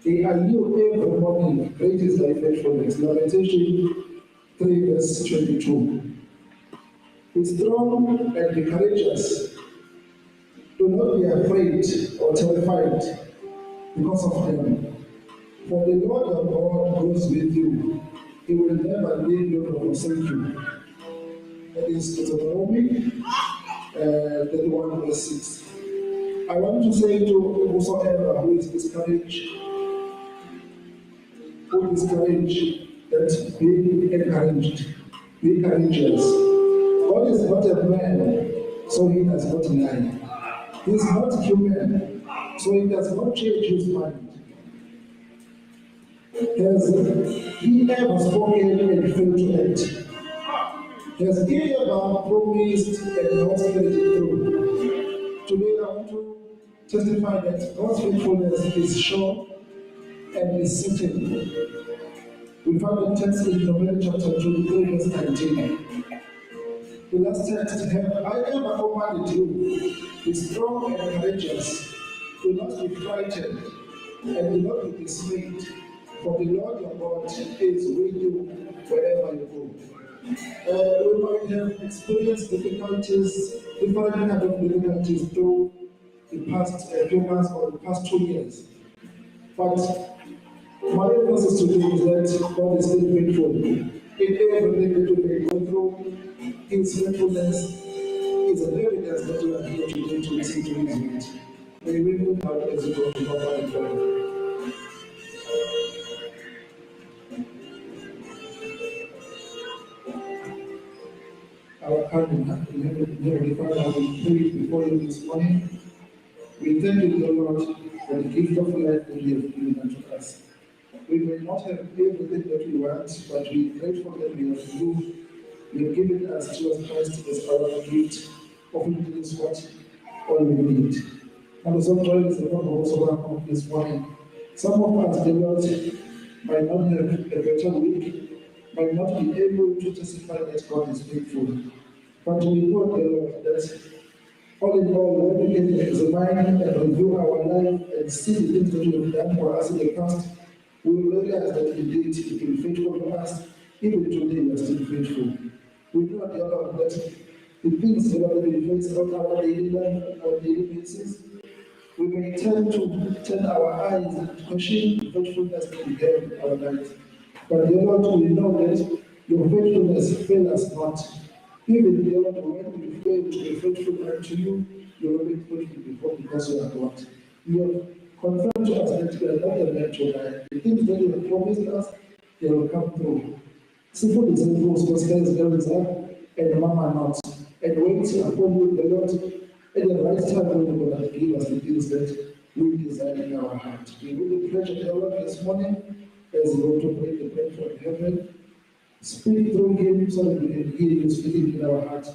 They are new every morning, great is thy faithfulness. Lamentation 3 verse 22. Be strong and be courageous. Do not be afraid or terrified because of them. For the Lord your God goes with you. He will never leave you nor forsake you. That is Deuteronomy 31 verse 6. I want to say to whosoever who is discouraged, that be encouraged, be courageous. God is not a man, so he does not lie. He is not human, so he does not change his mind. Has he ever spoken and failed to act? Has he ever promised and not carried it through? Today I want to testify that God's faithfulness is sure and is certain. We find the text in Numbers chapter 23, verse 19. The last text, have I ever commanded you? Be strong and courageous. Do not be frightened and do not be dismayed, for the Lord your God is with you wherever you go. We might have experienced difficulties, different kind of difficulties through the past few months or the past 2 years. But my emphasis today is that God is still faithful. In everything that we go through, His faithfulness is an evidence that we are here today to listen to His word. May we move out as we go to Papa and prayer. Our kind Heavenly Father, we pray before you this morning. We thank you, Lord, for the gift of life that you have given unto us. We may not have everything that we want, but we are grateful that we have you. You have given us Jesus Christ as our gift, of which is what all we need. And so join us in also this morning. Some of us, the Lord, might not have a better week, might not be able to testify that God is faithful. But we know, the Lord, that all in all, when we can examine and review our life and see the things that you have done for us in the past, we will realize that indeed you've been faithful to us. Even today, you are still faithful. We know the Lord that the things that we face on our daily life, on our daily basis, we may turn our eyes and question the faithfulness that we have in our lives. But the Lord, we know that your faithfulness fails us not. Even the Lord, when we fail to be faithful unto you, you will be faithful before because you are God. You have confirmed to us that you are not a man to lie. The things that you have promised us, they will come through. Simple examples, because there is up and mama not. And wait upon you, the Lord, at the right time when you're going to give us the things that we desire in our heart. We really pray to the Lord this morning as we go to pray the prayer from heaven. Speak through him so that we can hear you speaking in our heart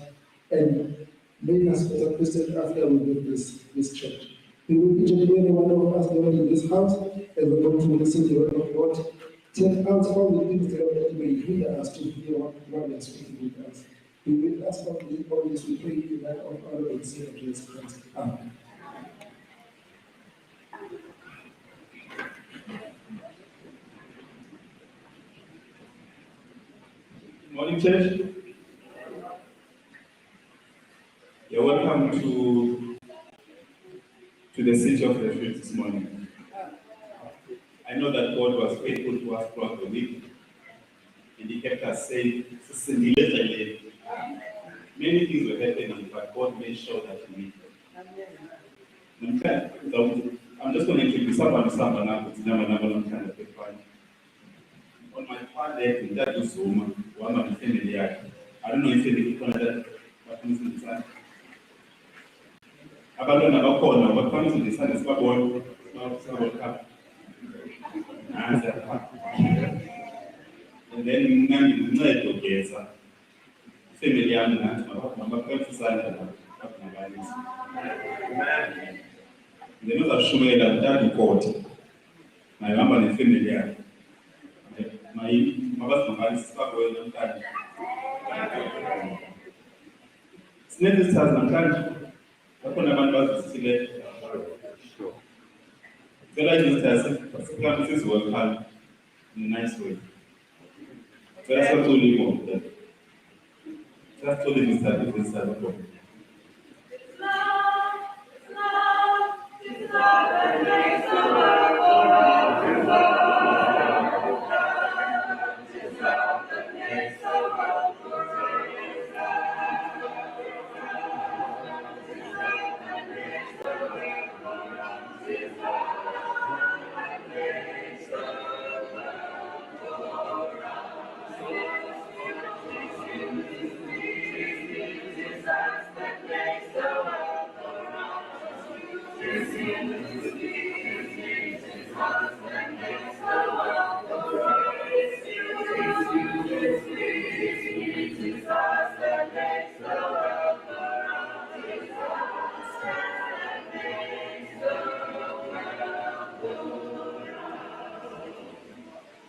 and make us better Christians after we leave this church. We will each and every one of us going in this house as we're going to listen to the word of God. Take out all the things that may hinder us to hear what God is speaking with us. We will ask all this, we pray in the name of our Lord and Savior Jesus Christ. Amen. Morning, church. You're welcome to the city of refuge this morning. I know that God was faithful to us throughout the week, and He kept us safe. Many things were happening, but God made sure that He made them. I'm just going to introduce someone now. On my part, there, that was woman, one of the family. I don't know if you can that, but I'm going to say, abandon our corner, but comes in the sun is born, not cup. And then, man, you know, together. Family, I'm not, I'm not going to say that. They know that Shumela, that report. My number is family. My husband is going on time. It's never starts on time. bakhona abantu bazisile cela nje siziwelcome in a nice way. Cela sithole imoto. Cela sithole izithando.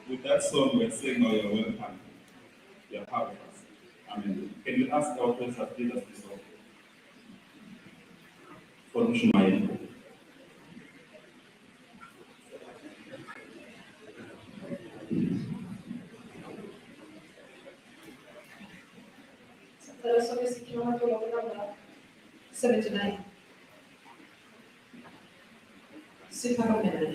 With that song, we're saying, "Now you're welcome. You're part of us." Amen. Can you ask our friends to lead us this song? For Mshumayi. Sasa sobe sikio hapo namba 79. Sifa kamera.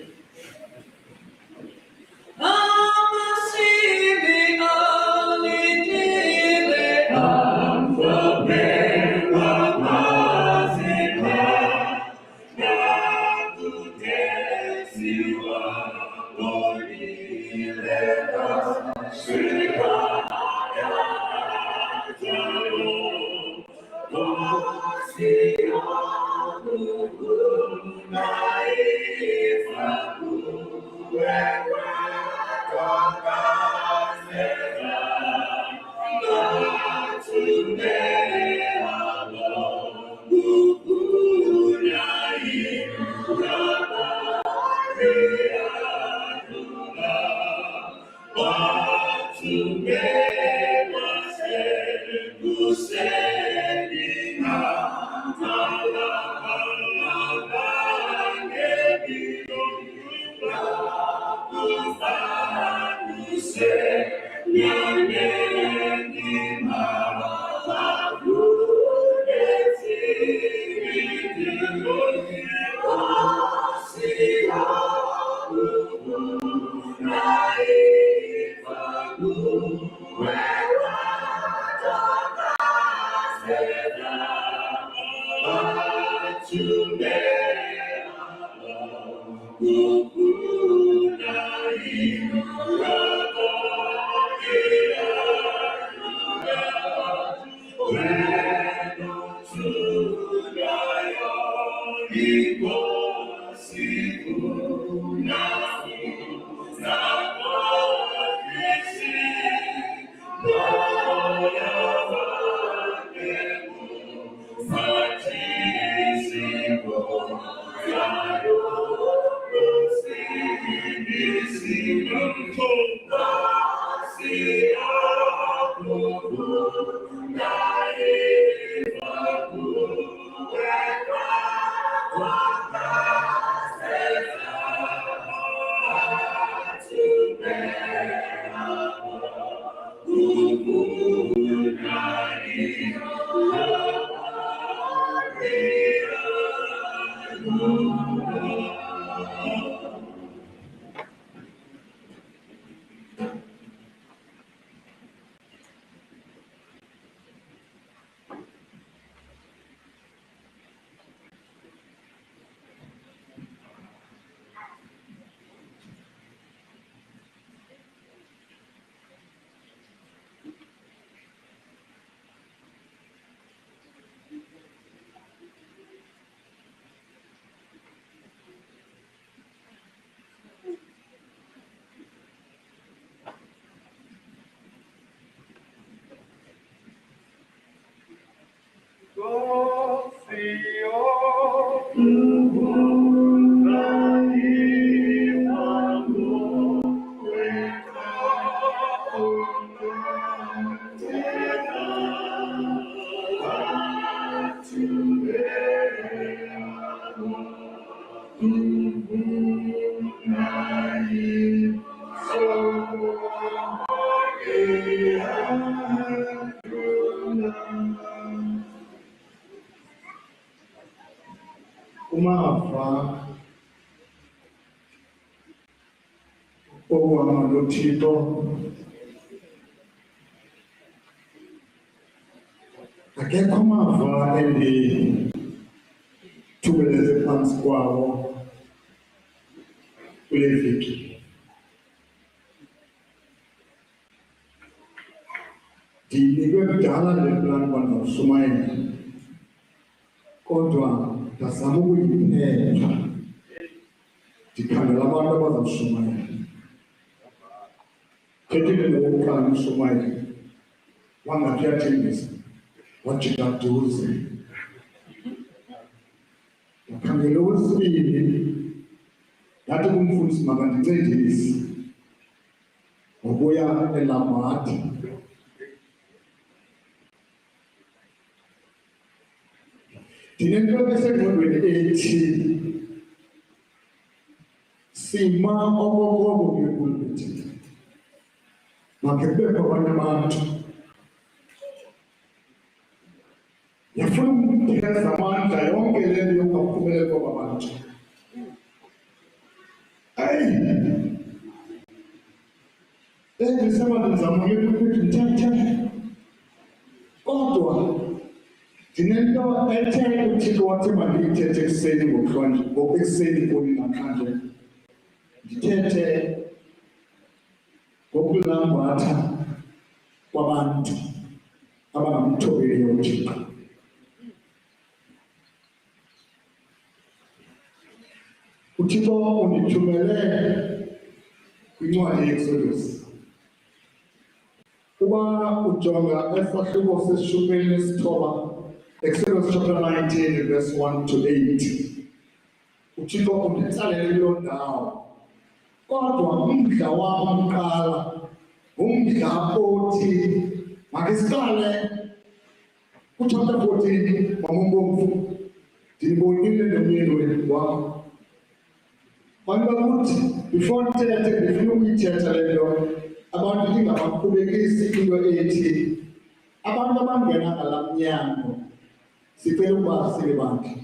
Umava okuhamba noThixo akekho amava endithubeleze phantsi kwawo kule veki. Ndinikwe kudala le plan uba ndawushumayela, kodwa ndazama ukuyiphepha ndikhangela abantu abazawushumayela. Khethile ngokuqala ushumayela wangathi uyathembisa wajika duze. Ndakhangela okwesibini ndathi kumfundisi makandincedise ngokuya eLamadha. Ndinento esengqondweni ethi sima okokoko kwipulpiti makhe kubekho abanye abantu yafuna ukupheza amandla yonke le nto yokungaphumeleli kwaba bantu. Ndisema ndizama ngepulpiti ndithethe, kodwa ndinento ethe uThixo wathi mandiyithethe ekuseni ngokusekuseni kuni namhlanje. Ndithethe ngokulambatha kwabantu abangamthobeliyo uThixo. uThixo undithumele kwincwadi yeExodus. Uba ujonga esahluko seshumi nesithoba, Exodus chapter 19 verse 1 to 8. uThixo unditsalele kuloo ndawo, kodwa umdla wam uqala ngumdla othi makesiqale kuchapter 14 mamombomfu. Ndinibonile nomyeni wam. Abantu bakuthi before ndithethe ndifuna ukuyithetha le nto, abantu ndingabaqhubekisi into ethi abantu abangena ngalaa mnyango sicela ukuba sibe bakhe.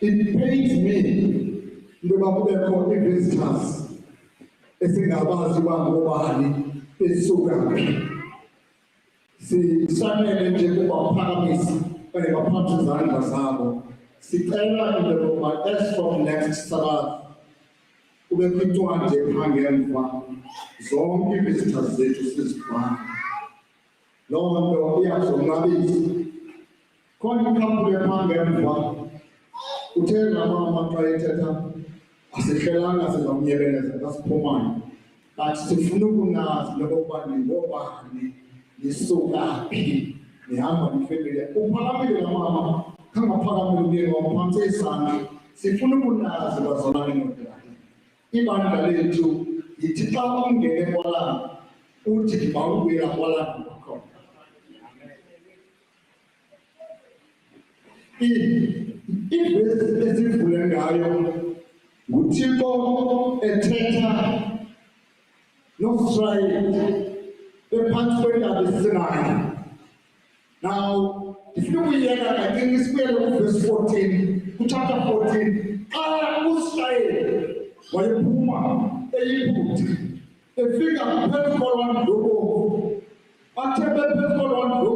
It pains me into yoba kubekho ii-visitors esingabazi uba ngobani besuka phi. Sifanele nje kubaphakamisa okanye baphathe izandla zabo. Sicela into yokuba as from next Sabbath kubekho incwadi ephaa ngemva, zonke ii-visitors zethu sizifane. Loo nto iyazonwabisa. Khona ikhampuni ephaa ngemva, uthe namama xa ethetha asihlelanga sizamnyebeleza xa siphumayo, but sifuna ukunazi nokokuba ningobani, nisuka phi, nihamba nifemile. Uphakamile namama, khangaphakamile umyeni wam phantsi isandla. Sifuna ukunazi bazalwane nodade. Ibandla lethu yithi xa ungene kwalana uthi ndibawubuyela kwalana kwakhona. Ivesi esivule ngayo nguThixo ethetha noSirayeli bephantsi kwentaba iSinayi. Now, ndifuna ukuyiyeka kancinci sibuyele kuvesi 14, kuchapter 14. Xa uSirayeli wayephuma eYiphuti efika phezu kolwandle, bathe bephezu kolwandle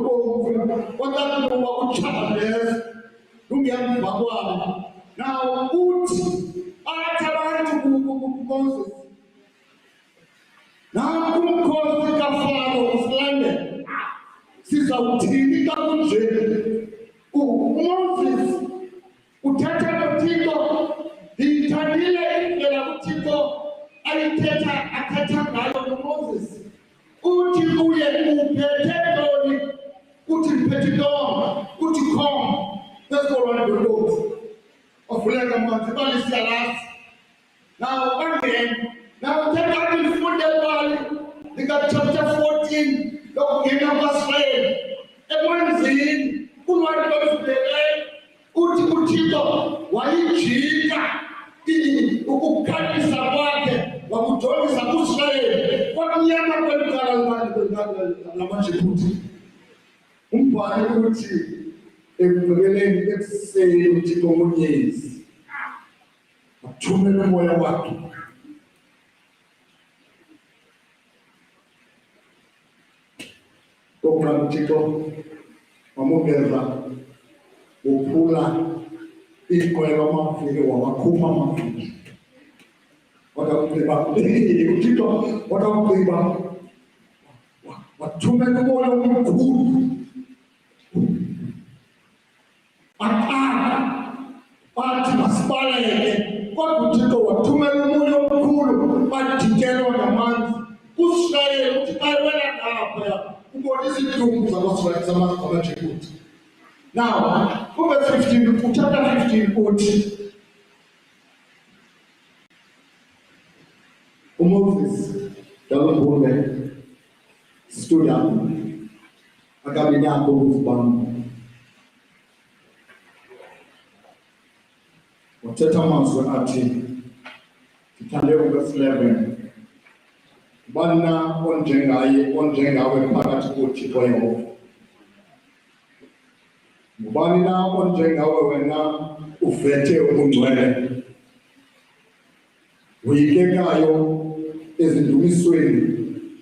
kwathatha ukuba uChaldees lungemva kwabo. Now uthi athi abantu kuMoses, nanku umkhosi kaFaro usilandela, sizawuthini xa kunje? uMoses uthetha noThixo, ndiyithandile indlela uThixo athetha ngayo noMoses. Uthi kuye uphethe ntoni? Uthi ndiphethe intonga. Uthi khona phezu kolwandle lwenkosi, wavuleka amanzi, ibali siyalazi. Now again, now uthetha ndifunde ibali lika chapter 14 lokungena kwaSirayeli emanzini lamaJibuti umbhali uthi ekugqibeleni ekuseni uThixo uMonyezi wathumela umoya wakhe okokuqala uThixo wamukeza uphula iqweba amavili wawakhupha amavili wakugqiba uThixo wakugqiba wathumela umoya omkhulu bathi masibaleke kodwa uThixo wathumela umoya omkhulu badikelwa namanzi kuSirayeli uthi ayewela ngaphaya ubona izidumbu zamaJibuti. Now, verse 15, chapter 15 uthi Moses dalombume stood up akabinyako ukuzibamba wathetha amazwi athi ngithande verse 11 bana onjengawe phakathi koThixo Yehova ngubani na onjengawe wena uvethe ubungcwele uyikekayo ezindumisweni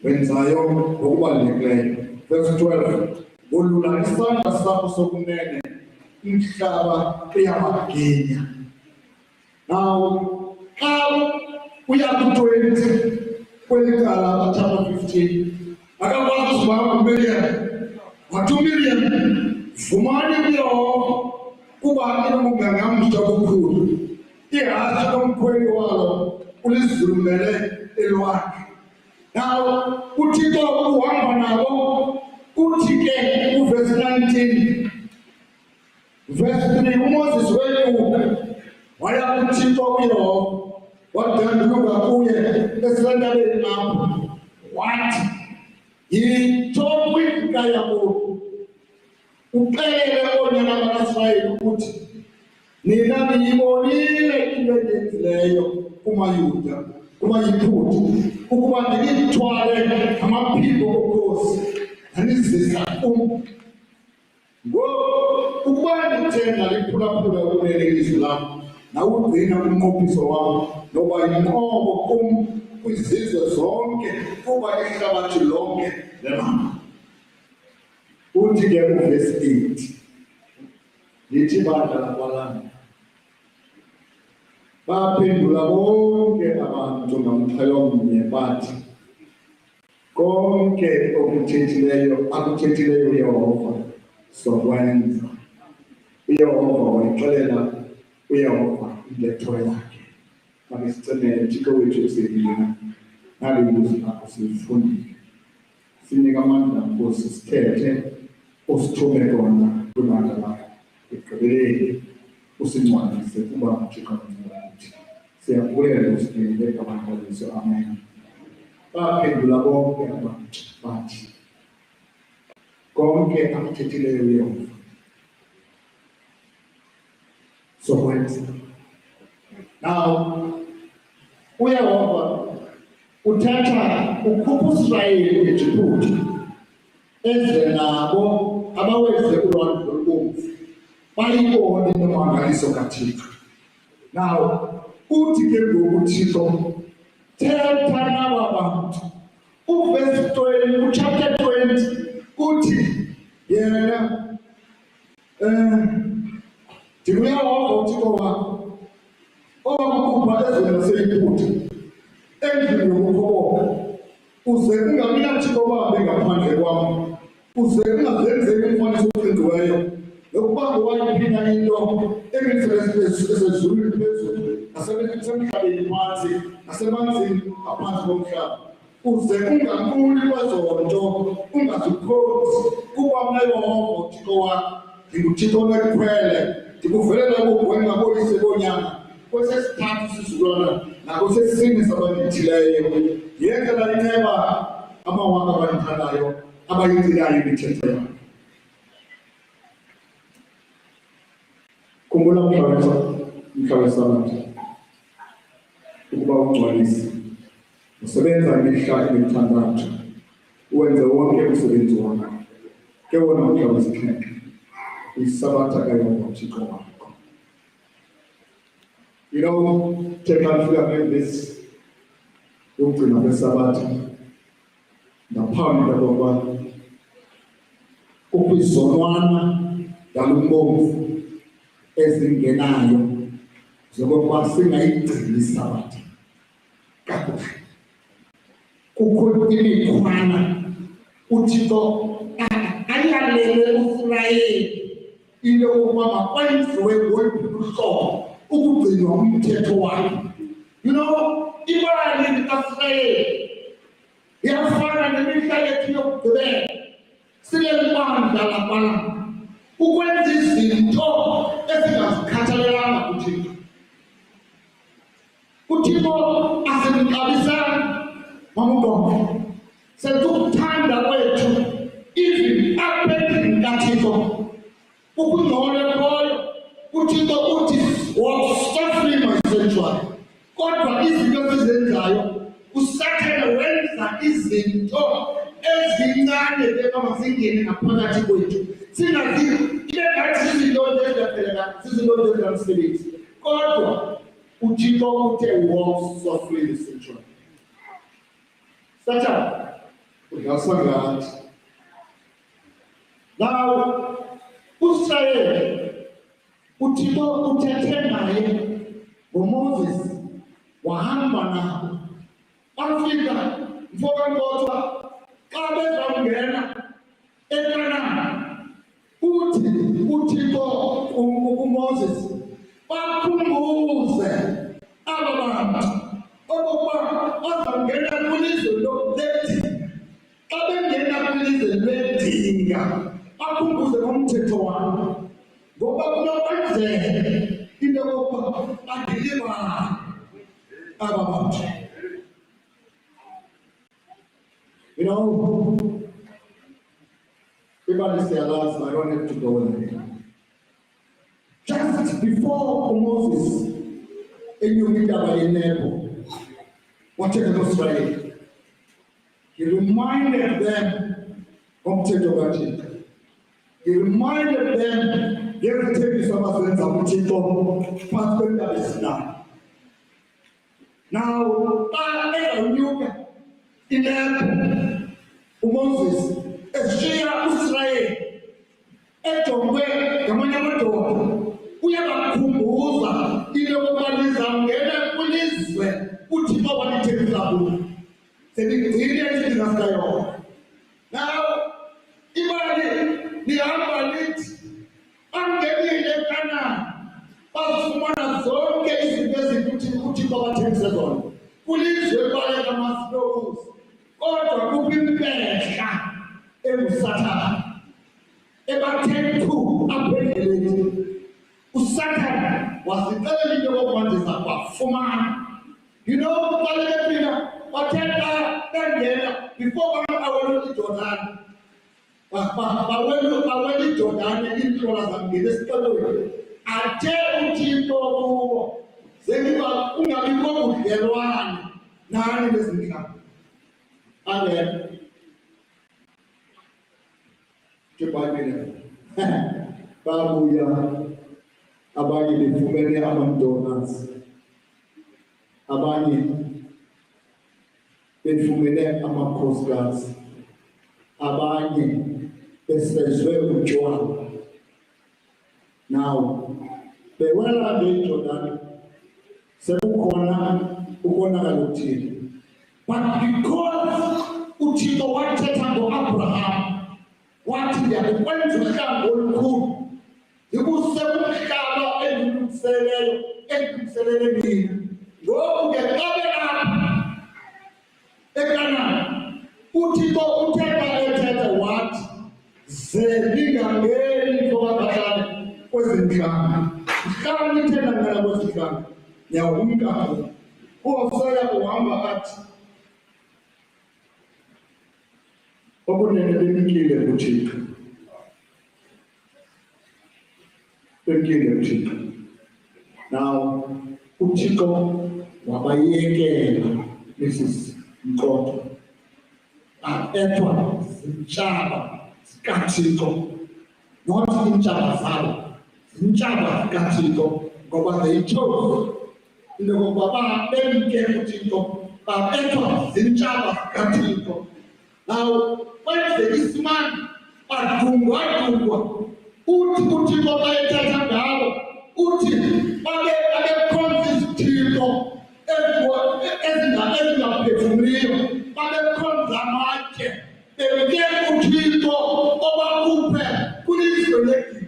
wenzayo ngokubalulekileyo. Verse 12 olula isandla sakho sokunene umhlaba uyabagenya. Now xa uya ku-20 kweliqala chapter 15 akakwazi uba uMiriam wathi uMiriam fumani kuYehova kuba inokungangamsha okukhulu ihashe lomkhweli walo ulizulumele elwakhe. Now uThixo uhamba nabo uthi ke uverse 19 verse 3 uMoses wenyuka waya kuThixo kuYehova wadanduluka kuye esilandeleni apho wathi yithokwika yabo uqele onyana bakaIsrayeli ukuthi nina niyibonile into enyenzileyo kumaYuda kumaYiphutha ukuba ndinithwale amaphiko okhosi andizisa kum ukuba ndithenga liphulaphula ukunene ilizwi lam nawugcina umnqophiso wam noba yinqobo kum kwizizwe zonke kuba ihlabathi lonke lemama. Uthi ke uverse 8 lithi bandla lakwalana baphendula bonke abantu ngamxhelomnye bathi konke akuthethileyo Yehova sokwenza. uYehova wayixelela uYehova intetho yakhe makisicimele Thixo wethu uselina nalilizwi lakho silifundile sinika amandla Nkosi sithethe usithume kona kwimandla lakho ekugqibeleni usincwadise kuba Thixo uthi siyabulela usinike amandla amen. Baphendula bonke abantu bathi konke akuthethileyo uYehova sokwenza. Now uYehova uthatha ukhupha uIsrayeli eJibuti eze nabo abaweze ulwandle olubomvu bayibone nomangaliso kaThixo. Now uthi ke ngoku uThixo thetha naba bantu uverse 20 chapter 20 uthi yena ndinguyehova uThixo wakho owakukhupha ezweni laseYiphutha endlini yokukhoboka uze ungabi nathixo babe ngaphandle kwam uze ungazenzeli umfanekiso ocingiweyo nokuba ngowayiphi into esezulwini phezulu nasemhlabeni phantsi nasemanzini aphantsi komhlaba uze ungankuli kwezo nto ungazikhozi kuba mna Yehova uThixo wakho ndinguThixo onekhwele ndikuvelela ukugwenxa boyise bonyana kwesesithathu isizukulwana nakwesesine sabandithileyo yenzela inceba amawaka abandithandayo abayigcinayo imithetho yakho. Khumbula mhla weSabatha ukuba ungcwalise usebenza imihla emithandathu ukwenze wonke umsebenzi wakho. Ke wona umhlaba wesixhenxe isabatha kayonke uThixo wakho. You know, take out like this. Yokugcina kwesabatha ngaphambi kokuba ukwizonwana yalumbovu ezingenayo zokuba singayigcini isabatha kakuhle. Kukho imikhwana uThixo ayalele uIsrayeli into yokuba makwenziwe ngoluphi uhlobo ukugcinwa umthetho wakhe. You know, imali kaIsrayeli iyafana nemihla yethu yokugqibela silembandla lapha ukwenza izinto ezingazikhathalelanga kuThixo. uThixo asimxabisanga mamukonke senza ukuthanda kwethu even apha endlini kaThixo ukungcola khoyo. uThixo uthi walk softly my sanctuary, kodwa izinto ezizenzayo usathane wenza izinto ezincane ezingamazingeni ngaphakathi kwethu singazi ile ngathi izinto eziphelele sizinto ezingamsebenzi, kodwa uThixo uthe walk softly in the sanctuary. Satan uyasangathi now uSrayeli uThixo uthethe naye ngoMoses wahamba nabo bafika mfokankotha xa bezawungena eKhanani. Uthi uThixo kuMoses bakhumbuze aba bantu okokuba bazawungena kwilizwe lobedinga. Xa bengena kwilizwe lobedinga bakhumbuze ngomthetho wami, ngoba kunokwenzeka into yokuba badilibane aba bantu. You know, everybody say alas, I don't have to go there. Just before Moses enyumidaba yenebo wathetha noIsrayeli, he reminded them ngomthetho kaThixo. He reminded them ngezithembiso abazenza kuThixo phantsi kwentaba eSinayi. Now, xa ezawunyuka inebo uMoses eshiya uIsrayeli ejongwe ngamanye amadoda, uyabakhumbuza into yokuba lizawungena kwilizwe uThixo walithembisa kulo, seligcine isidinga sikayona. Now, imali lihamba lithi bangenile eKhanani bazifumana zonke izinto ezinto uThixo abathembise zona kulizwe ebaleka amasilokuzi, kodwa kukho impehla enguSathane ebathethu apha endleleni. uSathane wasixelela into yokokuba ndiza kubafumana. You know, kubaluleke phina bathetha bengena before bawela iJordani, bawela iJordani iintlola zangena esixelweni. Athe uThixo kubo zengiba ungabikho budlelwane nani nezinhlanga. Amen. Kebayibhile babuya abanye befumene ama-donors, abanye befumene ama-coastguards, abanye besezwe utshwala. Now bewela ngeJordani sekukhona ukonakala okuthile, but because uThixo wathetha ngo-Abraham wathi ndiyakwenza uhlambo olukhulu, ndikuse kumhlaba endilungiselele mina. Ngoku ke xa belapha eKhanani uThixo uthetha wathi ze ningangeni mfokabahlali kwezinhlanga. Mhlawumbi nithenda ngena kwezinhlanga niyawumka uHosea uhamba athi okunene bemikile kuThixo, bemikile kuThixo. Now uThixo wabayekela Mrs. Mqotho ethwa zintshaba zikaThixo, not iintshaba zabo, zintshaba zikaThixo, ngoba they chose into yokokuba bemke kuThixo, babethwa zintshaba zikaThixo. Now, kwenzeka isimanga, badungwadungwa, uthi uThixo xa ethetha ngabo, uthi babekhonza izithixo ezingaphefumliyo, babekhonza amatye, bemke uThixo obakhuphe kwilizwe leGibhithe.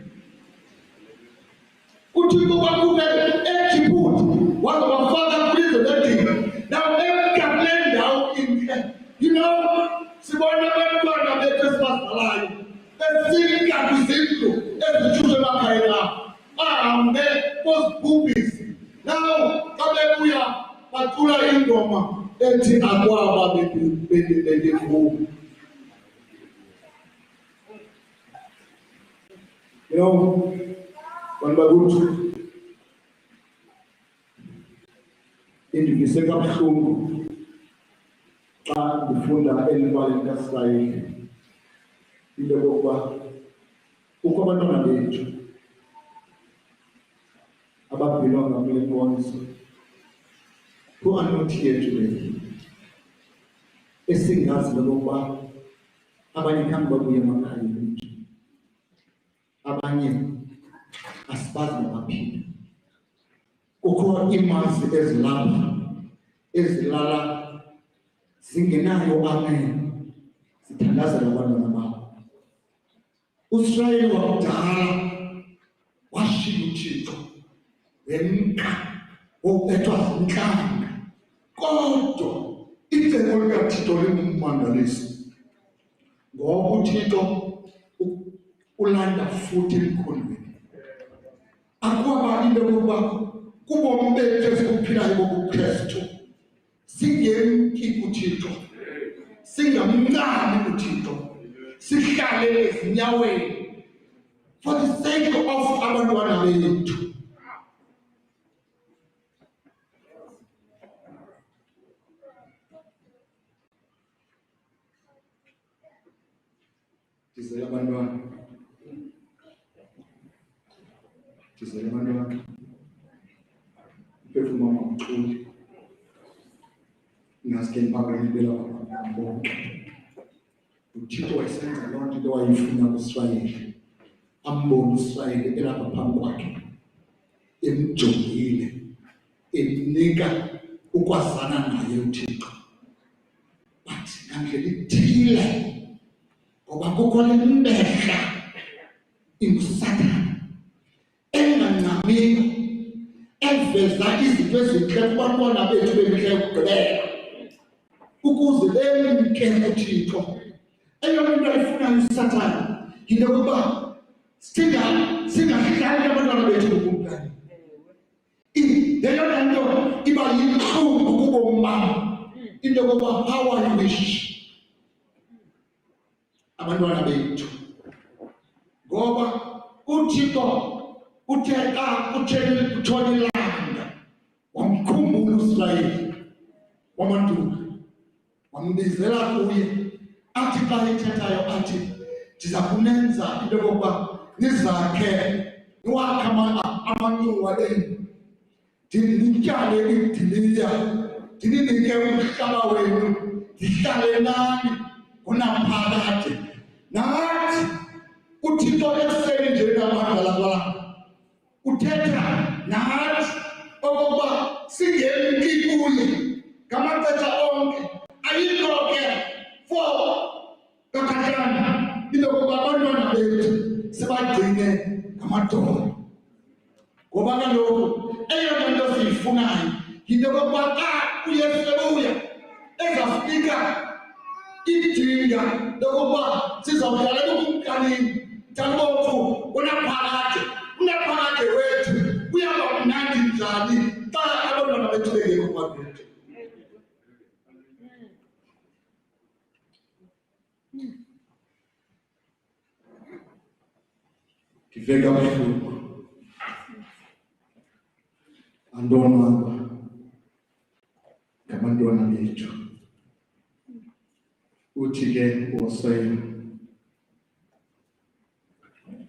uThixo obakhuphe eGibhithe wazobafaka kwilizwe leGibhithe. Now emkakule ndawo intle, you know, sibona abantwana bethu esibazalayo besinka kwizindlu ezithule emakhayeni abo, bahambe kozibhubhisi. Now xa bebuya bacula ingoma ethi akwaba bendivuma. You know, bantu bakuthi indivise kabuhlungu xa ndifunda elibali likaSirayeli into yokokuba kukho abantwana bethu ababhilonga kule nkonzo who are not here today, esingazi lokokuba abanye khange babuye emakhayeni ethu, abanye asibazi nabaphila. Kukho iimazi ezilapha ezilala zingenayo amen, zithandazela abantwana babo. uIsrayeli wakudala washiya uThixo, wemka wobethwa zintlanga, kodwa icebo likaThixo lingummangalisi, ngoba uThixo ulanda futhi emkhondweni. Akwaba into yokuba kubomi bethu esibuphilayo bobuKristu singemki kuThixo, singamncami kuThixo, sihlale ezinyaweni for the sake of abantwana bethu. Ndizele abantwana, uphefumla mawuxoli, ingaske ndiphakanyekela abantu bonke. uThixo wayesenza loo nto into wayifuna kuIsrayeli, ambone uIsrayeli elapha phambi kwakhe, emjongile, emnika ukwazana naye uThixo. But ngandlela ithile, ngoba kukho le mbehla inguSathane engancamiyo, eveza izinto ezintle kubantwana bethu bemihle yokugqibela ukuze bemke kuThixo. Eyona nto ayifunayo uSathane yinto yokuba singahlali abantwana bethu kukumkani. Leyona nto iba yintlungu kubomi bam, into yokuba how I wish abantwana bethu, ngoba uThixo uthe xa kutshona ilanga wamkhumbula uIsrayeli wamandulo, wambizela kuye, athi xa ethethayo athi ndiza kunenza into yokokuba nizakhe niwakhe amanyuwa enu, ndityale idiliya, ndininike umhlaba wenu, ndihlale nani unaphakade. Nathi uThixo ekuseni nje nabangalabala uthetha nathi okokuba singemki kuye ngamaxesha onke. Ayikho ke for kakhatlana into yokokuba abantwana bethu sibagcine ngamadolo, ngoba kaloku eyona nto siyifunayo yinto yokokuba xa uYesu ebuya ezafika idinga lokuba sizawudlalela ukumkanini talbofu unaphakade wethu uyaba mnandi njani xa abantwana bethu bengekho kwabethu. Ndiveka kabuhlungu, andonwaba ngabantwana bethu. uthi ke uHosea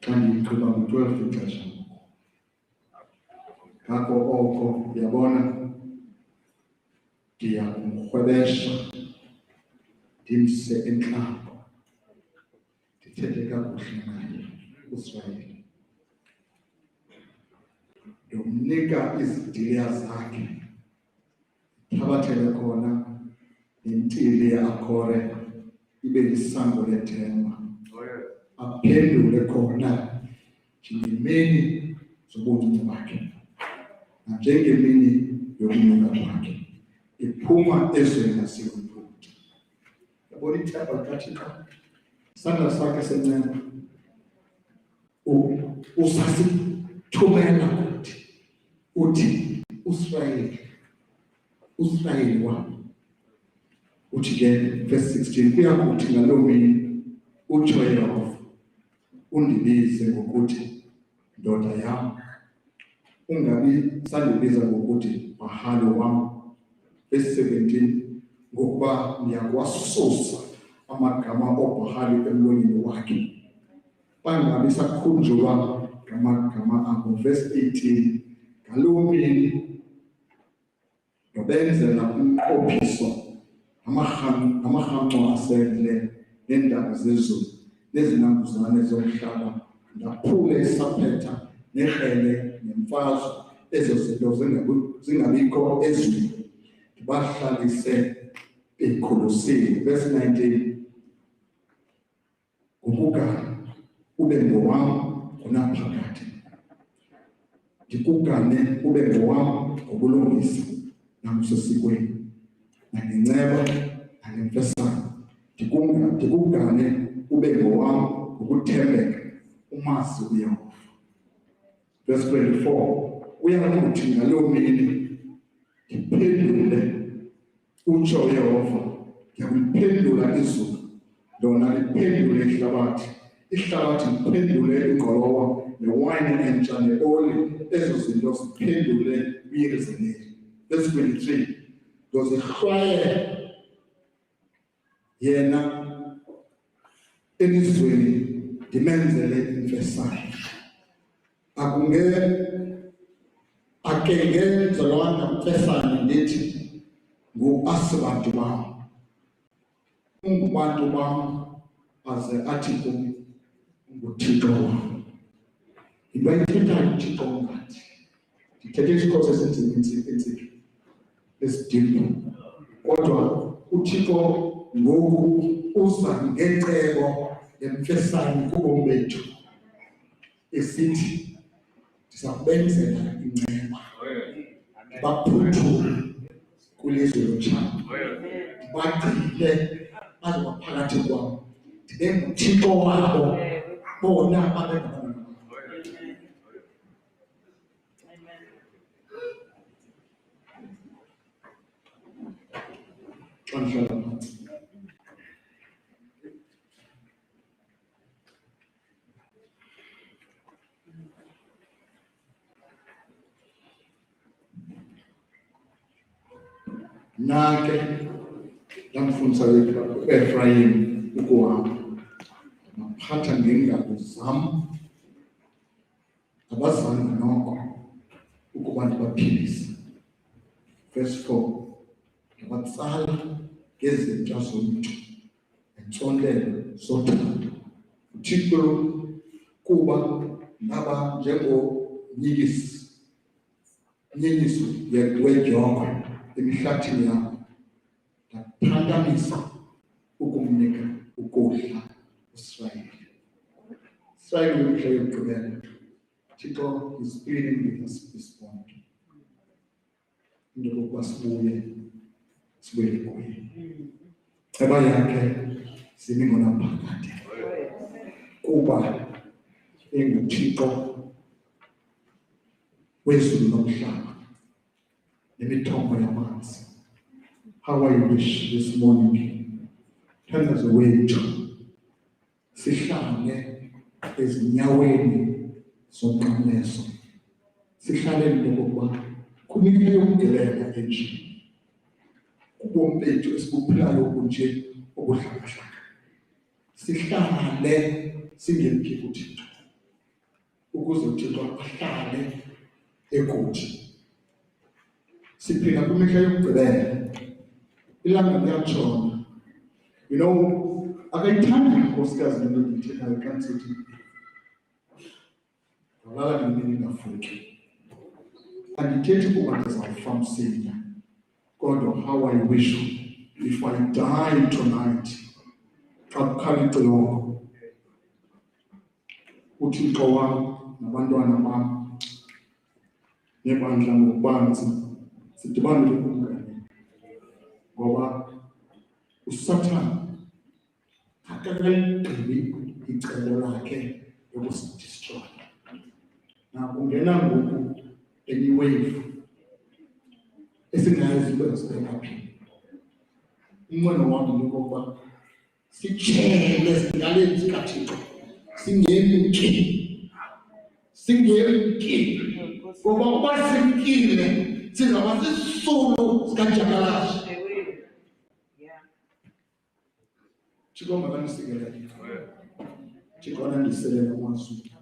xa ndigqiba ngo-12 ixesha ngako oko uyabona ndiya kumrhwebesha ndimse entlamba ndithethe kakuhle naye uIsrayeli ndomnika izidiliya zakhe thabathele khona nentili ye-Akore ibe lisango lethemba aphendule khona njengemini zobuncinci bakhe nanjengemini yokunyuka kwakhe iphuma ezweni laseYiputa. Yabona ithemba likaThixo isandla sakhe sencedo usasithumela uthi uIsrayeli wam uthi ke verse 16 kuyakuthi ngaloo mini utsho Yehova undibize ngokuthi ndoda yam ungabi sandibiza ngokuthi mahalo wam. Verse 17 ngokuba ndiyakwasusa amagama obhahali emlonyeni wakhe bangabi sakhunjulwa ngamagama akho. Verse 18 ngaloo mini ndobenzela umqophiso amarhamncwa asendle neentaba zezulu nezinambuzane zomhlaba ndaphule isaphetha nekrele nemfazwe ezo zinto zingabikho ezweni ndibahlalise bekholosile. Verse 19 ukugana ube ngowam unaphakade ndikugane ube ngowam ngobulungisa nangosesikweni nangenceba nangemfesane ndikugane ube ngowam ngokuthembeka umazi uYehova. Verse 24 uyakuthi ngaloo mini ndiphendule utsho uYehova ndiyakuliphendula izulu lona liphendule ihlabathi liphendule ingqolowa newayini entsha neoli ezo zinto ziphendule uYezebeli. Verse 23 ndozihlwayela yena elizweni ndimenzele imfesane akengenzelwanga mfesane ndithi nguAsibantu bam ungubantu bam aze athi kum nguThixo wam. Yinto ayithethayo uThixo ungathi ndithethe isikhozo esinzima esidimbu kodwa uThixo ngoku uza ngecebo lemfesane kubomi bethu esithi ndiza kubenzela inceba ndibaphuthule kulizwe lotshaba ndibagcine baze phakathi kwam ndibe nguThixo wabo bona babe ngabantwana bam. Xa ndihlala phantsi nake ndamfundisa uEfrayim ukuhamba ngaphatha ngeengalo zam abazanga noko ukuba ndibaphilise. Verse 4 ndabatsala ngezinja zomntu nentsondelo zothando uThixo kuba ngaba njengonyinyiso wedyokhwe emihlathini yakho ndaphantamisa ukumnika ukudla uIsrayeli. Israyeli wemihla yokugqibela Thixo is pleading with us this morning into yokuba sibuyele kuye. Ceba yakhe zimi ngonaphakade kuba enguThixo wezulu nomhlaba nemithombo yamanzi. How I wish this morning thandazo wethu sihlale ezinyaweni zomnqamlezo sihlale into yokokuba kunikile ukugelela endlini ubomi bethu esibuphilayo kunje ubuhlakahlaka. Sihlale singemki kuThixo ukuze uThixo ahlale ekuthi. Siphila kwimihla yokugqibela, ilanga liyatshona. You know, akayithandi inkosikazi lento ndiyithethayo xa ndisithi walala ngemini ngafuki. Andithethi kuba ndizawufa msinya, kodwa how I wish if I die tonight, xa kukhala ixilongo, uThixo wam nabantwana bam nebandla ngokubanzi sidibane kumkani, ngoba uSathane akaligqibi icebo lakhe lokusidestroya. Nakungena ngoku enye wave esingayazi uba sibheka phi. Umnqweno wam ngokuba sitshele ezingaleni zikaThixo, singemki, ngoba uba simkile sizaba sisisulu sikadyakalashe. Thixo makandisikelele, Thixo anandiselele amazwi,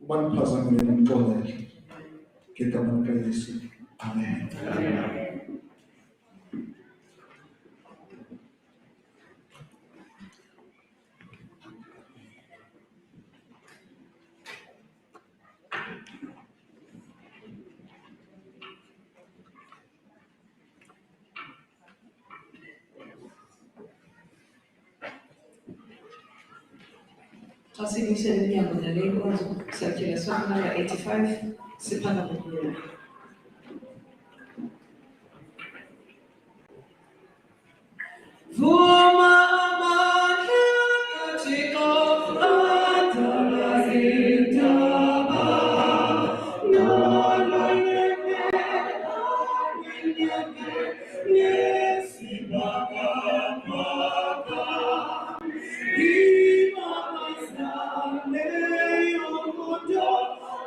uba ndiphazamile ndimxolele ngegama likaYesu. Amen. Xa simisele inyama nale inkonzo, siyatyela sonke 85 siphakame kuyo. Vuma amandla kaThixo adala izintaba, noloyekela ngenyanga nesibakabaka. Imamazane yomoto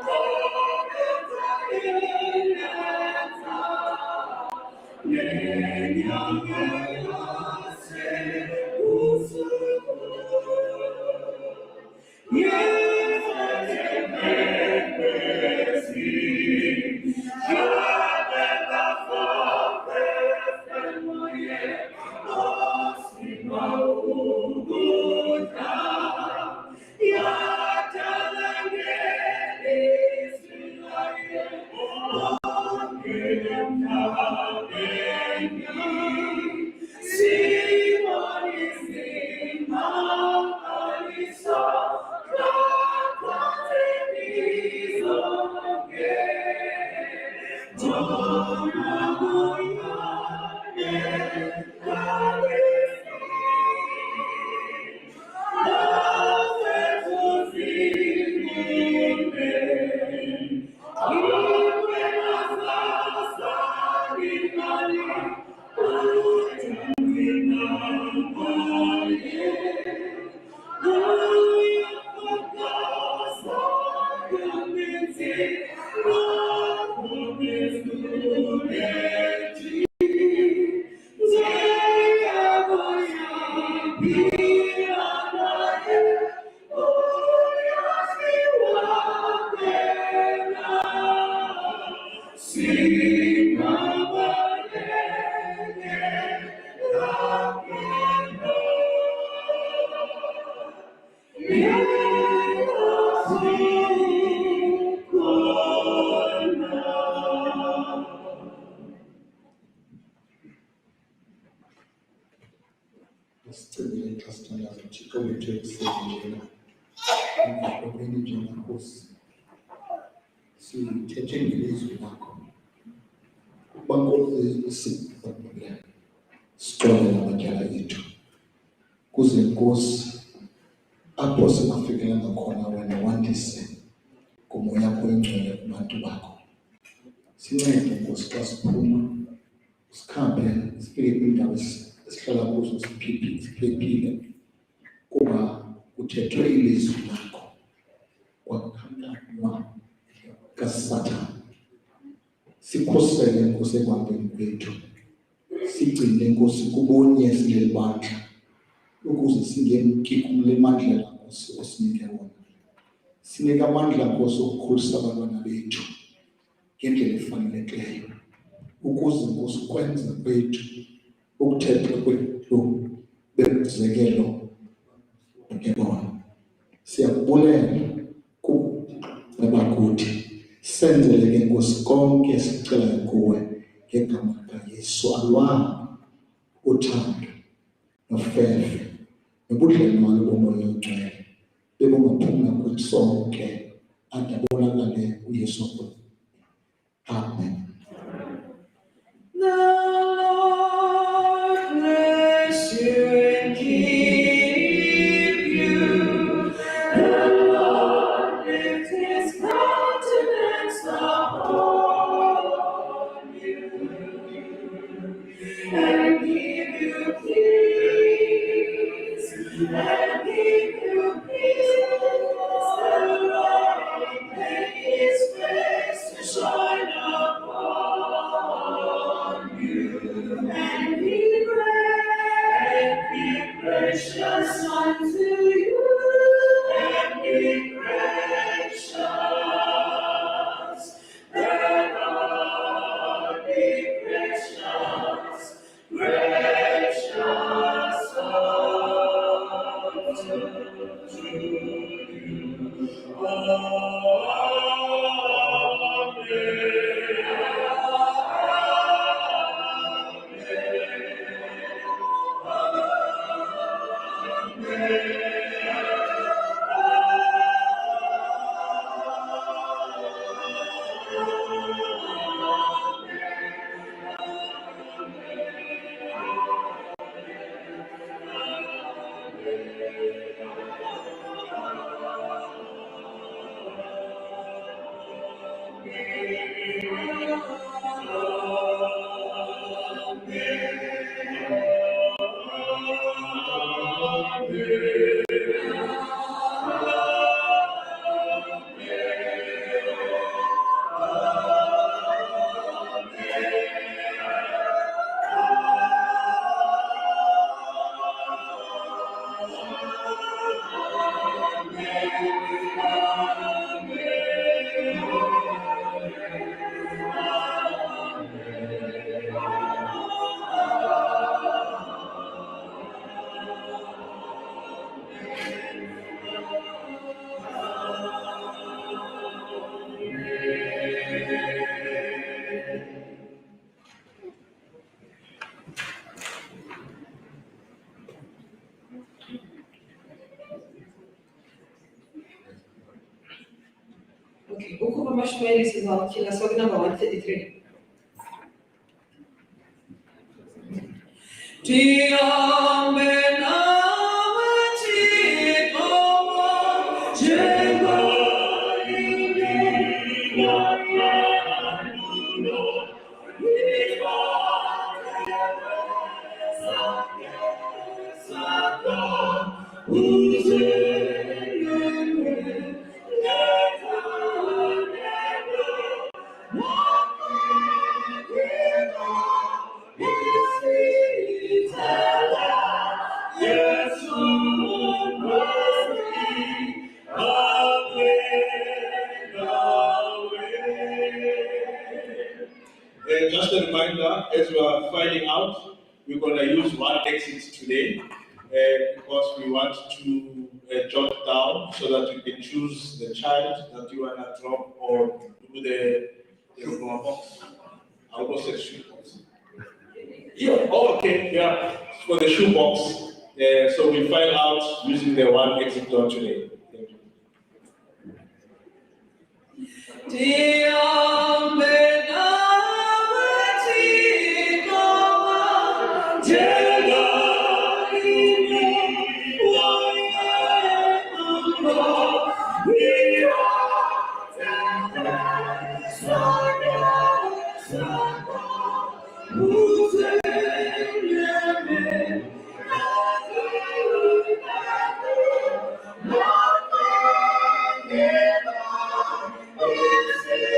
kobezayeletha nenyanga yase usuku yezekebezi yabela fofesemoye osima ukudla yadalenge Israel ongele mhlabeni sibone simangaliso lakwatheni zonke Jona buyane kalisi Sicebile xa sithandaza uThixo wethu ekusebenzela emva kwemini njengenkosi. Sithethe ngelizwi lakho ukuba nkosi sixole amatyala ethu kuze Nkosi apho singafikelanga khona wena wandise ngomoya wakho oyingcwele kubantu bakho. Sincede Nkosi xa siphuma sikhambe sifike kwiindawo esihlala kuzo siphephile kuba kuthethwe ilizwi lakho kwakhankanywa kaSathane. Sikhusele Nkosi ekuhambeni kwethu, sigcine Nkosi kubunye sileli bandla ukuze singemkhiphi kule mandla Nkosi osinike wona. Sinika amandla Nkosi okukhulisa abantwana bethu ngendlela efanelekileyo, ukuze Nkosi ukwenza kwethu ukuthetha kwethu bemzekelo ebona. Siyakubulela kubakuthi senzele ke Nkosi konke sicela kuwe ngegama likaYesu. Alwa uthando nofefe nobudlelwane bomoya oyingcwele bebungaphuma kuthi sonke ade abonakale uYesu. Amen. The Lord bless you and keep you. The Lord lift his countenance upon you and give you peace. And give you peace. The Lord make his face to shine upon you and be gracious unto you and be gracious. The Lord be gracious, gracious unto you. Okay, ukuba amashumele sizawutyhila song number 133. Ndihambe nawe Thixo, Just a reminder, as we are finding out, we're going to use one exit today because we want to jot down so that you can choose the child that you want to drop or do the box. I'll go say shoe box. Yeah, oh, okay, yeah, for the shoe box. So we find out using the one exit door today. Thank you. Yes,